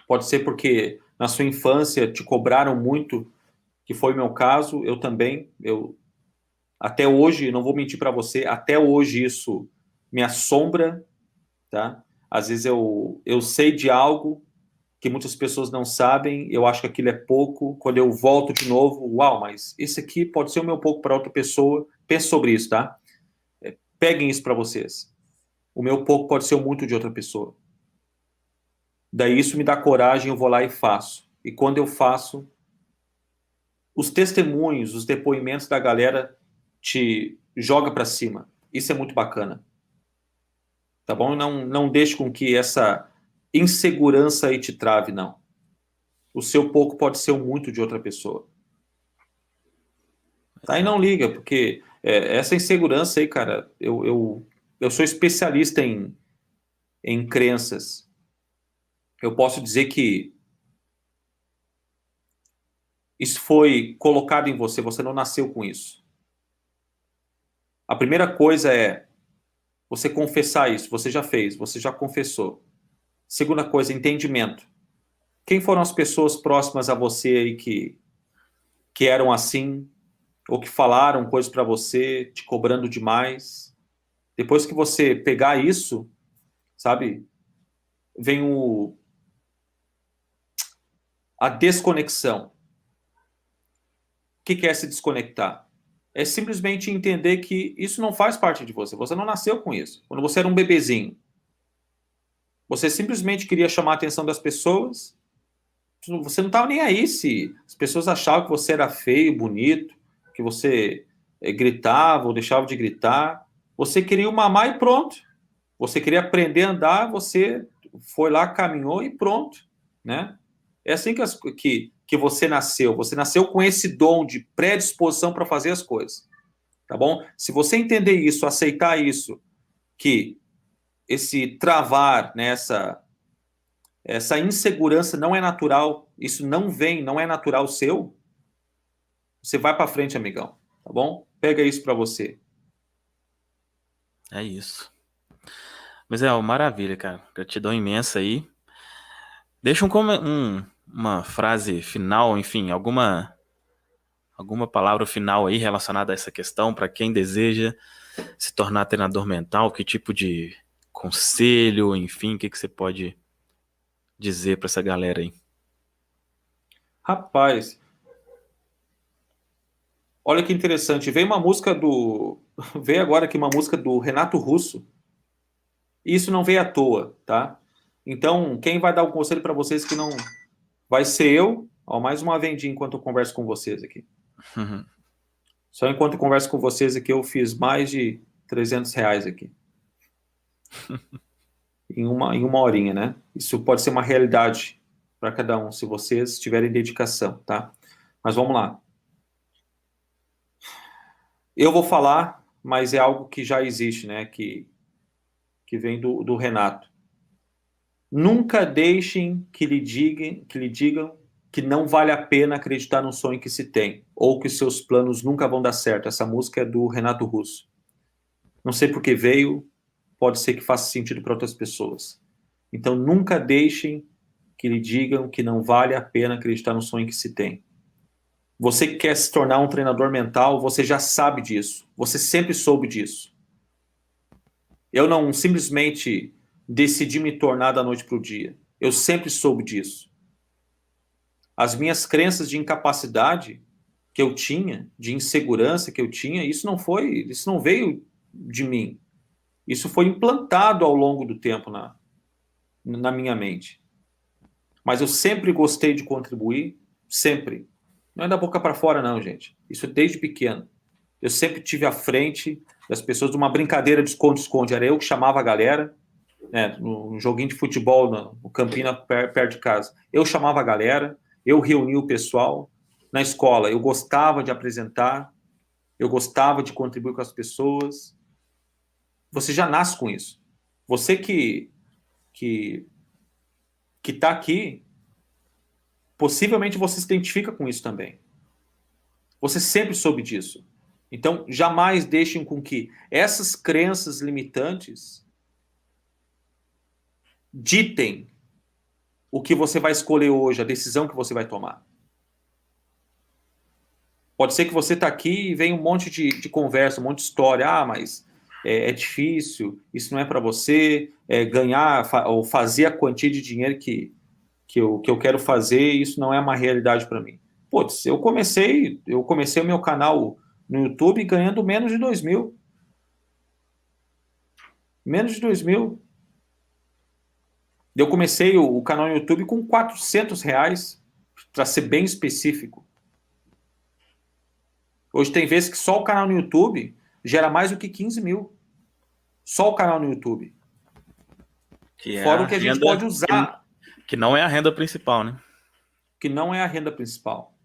pode ser porque na sua infância te cobraram muito, que foi o meu caso, eu também, até hoje, não vou mentir para você, até hoje isso me assombra, tá? Às vezes eu sei de algo que muitas pessoas não sabem, eu acho que aquilo é pouco, quando eu volto de novo, uau, mas esse aqui pode ser o meu pouco para outra pessoa, pense sobre isso, tá? Peguem isso para vocês. O meu pouco pode ser o muito de outra pessoa. Daí isso me dá coragem, eu vou lá e faço. E quando eu faço, os testemunhos, os depoimentos da galera te joga para cima. Isso é muito bacana, tá bom? Não deixe com que essa insegurança aí te trave, não. O seu pouco pode ser o muito de outra pessoa. Tá? E não liga, porque essa insegurança aí, cara, eu sou especialista em crenças. Eu posso dizer que isso foi colocado em você, você não nasceu com isso. A primeira coisa é você confessar isso, você já fez, você já confessou. Segunda coisa, entendimento. Quem foram as pessoas próximas a você aí que eram assim, ou que falaram coisas para você, te cobrando demais? Depois que você pegar isso, sabe, vem a desconexão. O que é se desconectar? É simplesmente entender que isso não faz parte de você. Você não nasceu com isso. Quando você era um bebezinho, você simplesmente queria chamar a atenção das pessoas. Você não estava nem aí se as pessoas achavam que você era feio, bonito, que você gritava ou deixava de gritar. Você queria o mamar e pronto. Você queria aprender a andar, você foi lá, caminhou e pronto, né? É assim que você nasceu. Você nasceu com esse dom de predisposição para fazer as coisas, tá bom? Se você entender isso, aceitar isso, que esse travar, né, essa insegurança não é natural, isso não vem, não é natural seu, você vai para frente, amigão, tá bom? Pega isso para você. É isso. Mas é uma maravilha, cara. Gratidão imensa aí. Deixa uma frase final, enfim, alguma palavra final aí relacionada a essa questão para quem deseja se tornar treinador mental, que tipo de conselho, enfim, o que você pode dizer para essa galera aí? Rapaz, olha que interessante, veio uma música veio agora aqui uma música do Renato Russo, e isso não veio à toa, tá? Então, quem vai dar o conselho para vocês que não vai ser eu, ó, mais uma vendinha enquanto eu converso com vocês aqui. Só enquanto eu converso com vocês aqui, eu fiz mais de R$ 300 aqui. Em uma horinha, né? Isso pode ser uma realidade para cada um, se vocês tiverem dedicação, tá? Mas vamos lá. Eu vou falar, mas é algo que já existe, né? Que vem do Renato. Nunca deixem que lhe digam que não vale a pena acreditar no sonho que se tem, ou que seus planos nunca vão dar certo. Essa música é do Renato Russo. Não sei por que veio, pode ser que faça sentido para outras pessoas. Então, nunca deixem que lhe digam que não vale a pena acreditar no sonho que se tem. Você que quer se tornar um treinador mental, você já sabe disso. Você sempre soube disso. Eu não simplesmente decidi me tornar da noite para o dia. Eu sempre soube disso. As minhas crenças de incapacidade que eu tinha, de insegurança que eu tinha, isso não veio de mim. Isso foi implantado ao longo do tempo na minha mente. Mas eu sempre gostei de contribuir, sempre. Não é da boca para fora, não, gente. Isso é desde pequeno. Eu sempre tive à frente das pessoas de uma brincadeira de esconde-esconde. Era eu que chamava a galera, né, no joguinho de futebol no Campina, perto de casa. Eu chamava a galera, eu reunia o pessoal, na escola, eu gostava de apresentar, eu gostava de contribuir com as pessoas. Você já nasce com isso. Você que está aqui, possivelmente você se identifica com isso também. Você sempre soube disso. Então, jamais deixem com que essas crenças limitantes ditem o que você vai escolher hoje, a decisão que você vai tomar. Pode ser que você está aqui e vem um monte de conversa, um monte de história. Ah, mas é difícil, isso não é para você, ganhar ou fazer a quantia de dinheiro que eu quero fazer, isso não é uma realidade para mim. Putz, eu comecei o meu canal no YouTube ganhando menos de 2.000. Menos de 2.000. Eu comecei o canal no YouTube com R$ 400, para ser bem específico. Hoje tem vezes que só o canal no YouTube gera mais do que 15.000. Só o canal no YouTube. Que é Fora a o que a gente renda pode usar. que não é a renda principal, né? Que não é a renda principal.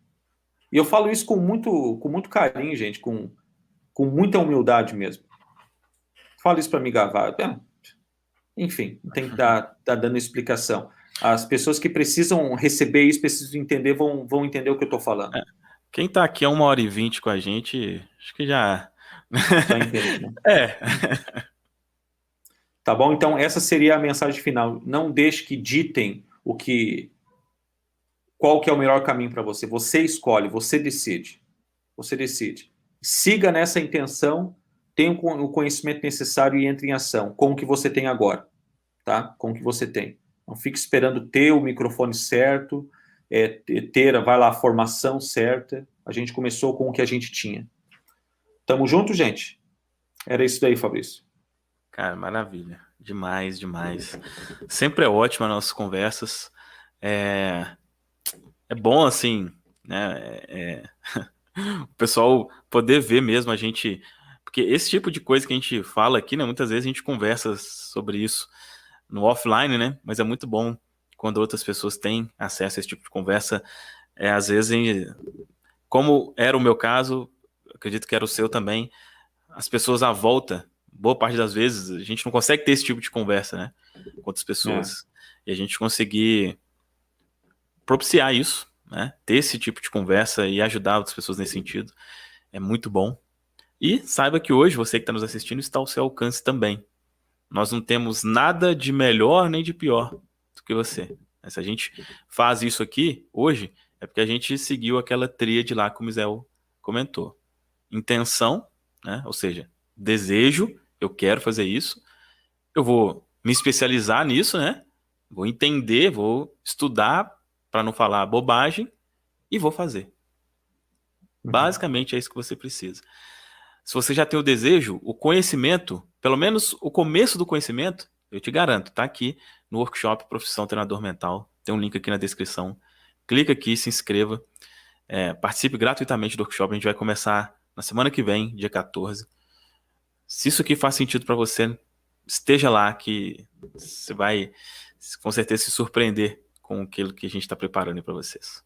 E eu falo isso com muito carinho, gente, com muita humildade mesmo. Fala isso para me gavar. Enfim, não tem que dar dando explicação. As pessoas que precisam receber isso, precisam entender, vão entender o que eu estou falando. Quem tá aqui a 1h20 com a gente, acho que já. Já entende, né? É. Tá bom? Então, essa seria a mensagem final. Não deixe que ditem qual que é o melhor caminho para você. Você escolhe, você decide. Você decide. Siga nessa intenção, tenha o conhecimento necessário e entre em ação com o que você tem agora, tá? Com o que você tem. Não fique esperando ter o microfone certo, vai lá, a formação certa. A gente começou com o que a gente tinha. Tamo junto, gente? Era isso daí, Fabrício. Cara, maravilha. Demais, demais. Sempre é ótima as nossas conversas. É bom, assim, né? O pessoal poder ver mesmo a gente. Porque esse tipo de coisa que a gente fala aqui, né? Muitas vezes a gente conversa sobre isso no offline, né? Mas é muito bom quando outras pessoas têm acesso a esse tipo de conversa. Às vezes, como era o meu caso, acredito que era o seu também, as pessoas à volta, boa parte das vezes, a gente não consegue ter esse tipo de conversa, né? Com outras pessoas. E a gente conseguir propiciar isso, né? Ter esse tipo de conversa e ajudar outras pessoas nesse sentido é muito bom. E saiba que hoje, você que está nos assistindo, está ao seu alcance também. Nós não temos nada de melhor nem de pior do que você. Se a gente faz isso aqui hoje, é porque a gente seguiu aquela tríade lá que o Misael comentou. Intenção, né? Ou seja, desejo, eu quero fazer isso. Eu vou me especializar nisso, né? Vou entender, vou estudar para não falar bobagem e vou fazer. Basicamente é isso que você precisa. Se você já tem o desejo, o conhecimento, pelo menos o começo do conhecimento, eu te garanto, tá aqui no workshop Profissão Treinador Mental. Tem um link aqui na descrição. Clica aqui, se inscreva. Participe gratuitamente do workshop. A gente vai começar na semana que vem, dia 14. Se isso aqui faz sentido para você, esteja lá que você vai com certeza se surpreender com aquilo que a gente está preparando para vocês.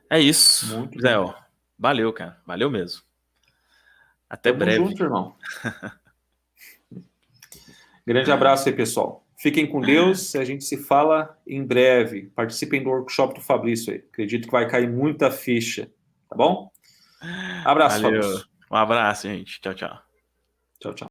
É isso, Muito Zé. bem. Valeu, cara. Valeu mesmo. Até Tamo breve. junto, irmão. Grande abraço aí, pessoal. Fiquem com Deus. A gente se fala em breve. Participem do workshop do Fabrício aí. Acredito que vai cair muita ficha. Tá bom? Abraço, Valeu. Fabrício. Um abraço, gente. Tchau, tchau. Tchau, tchau.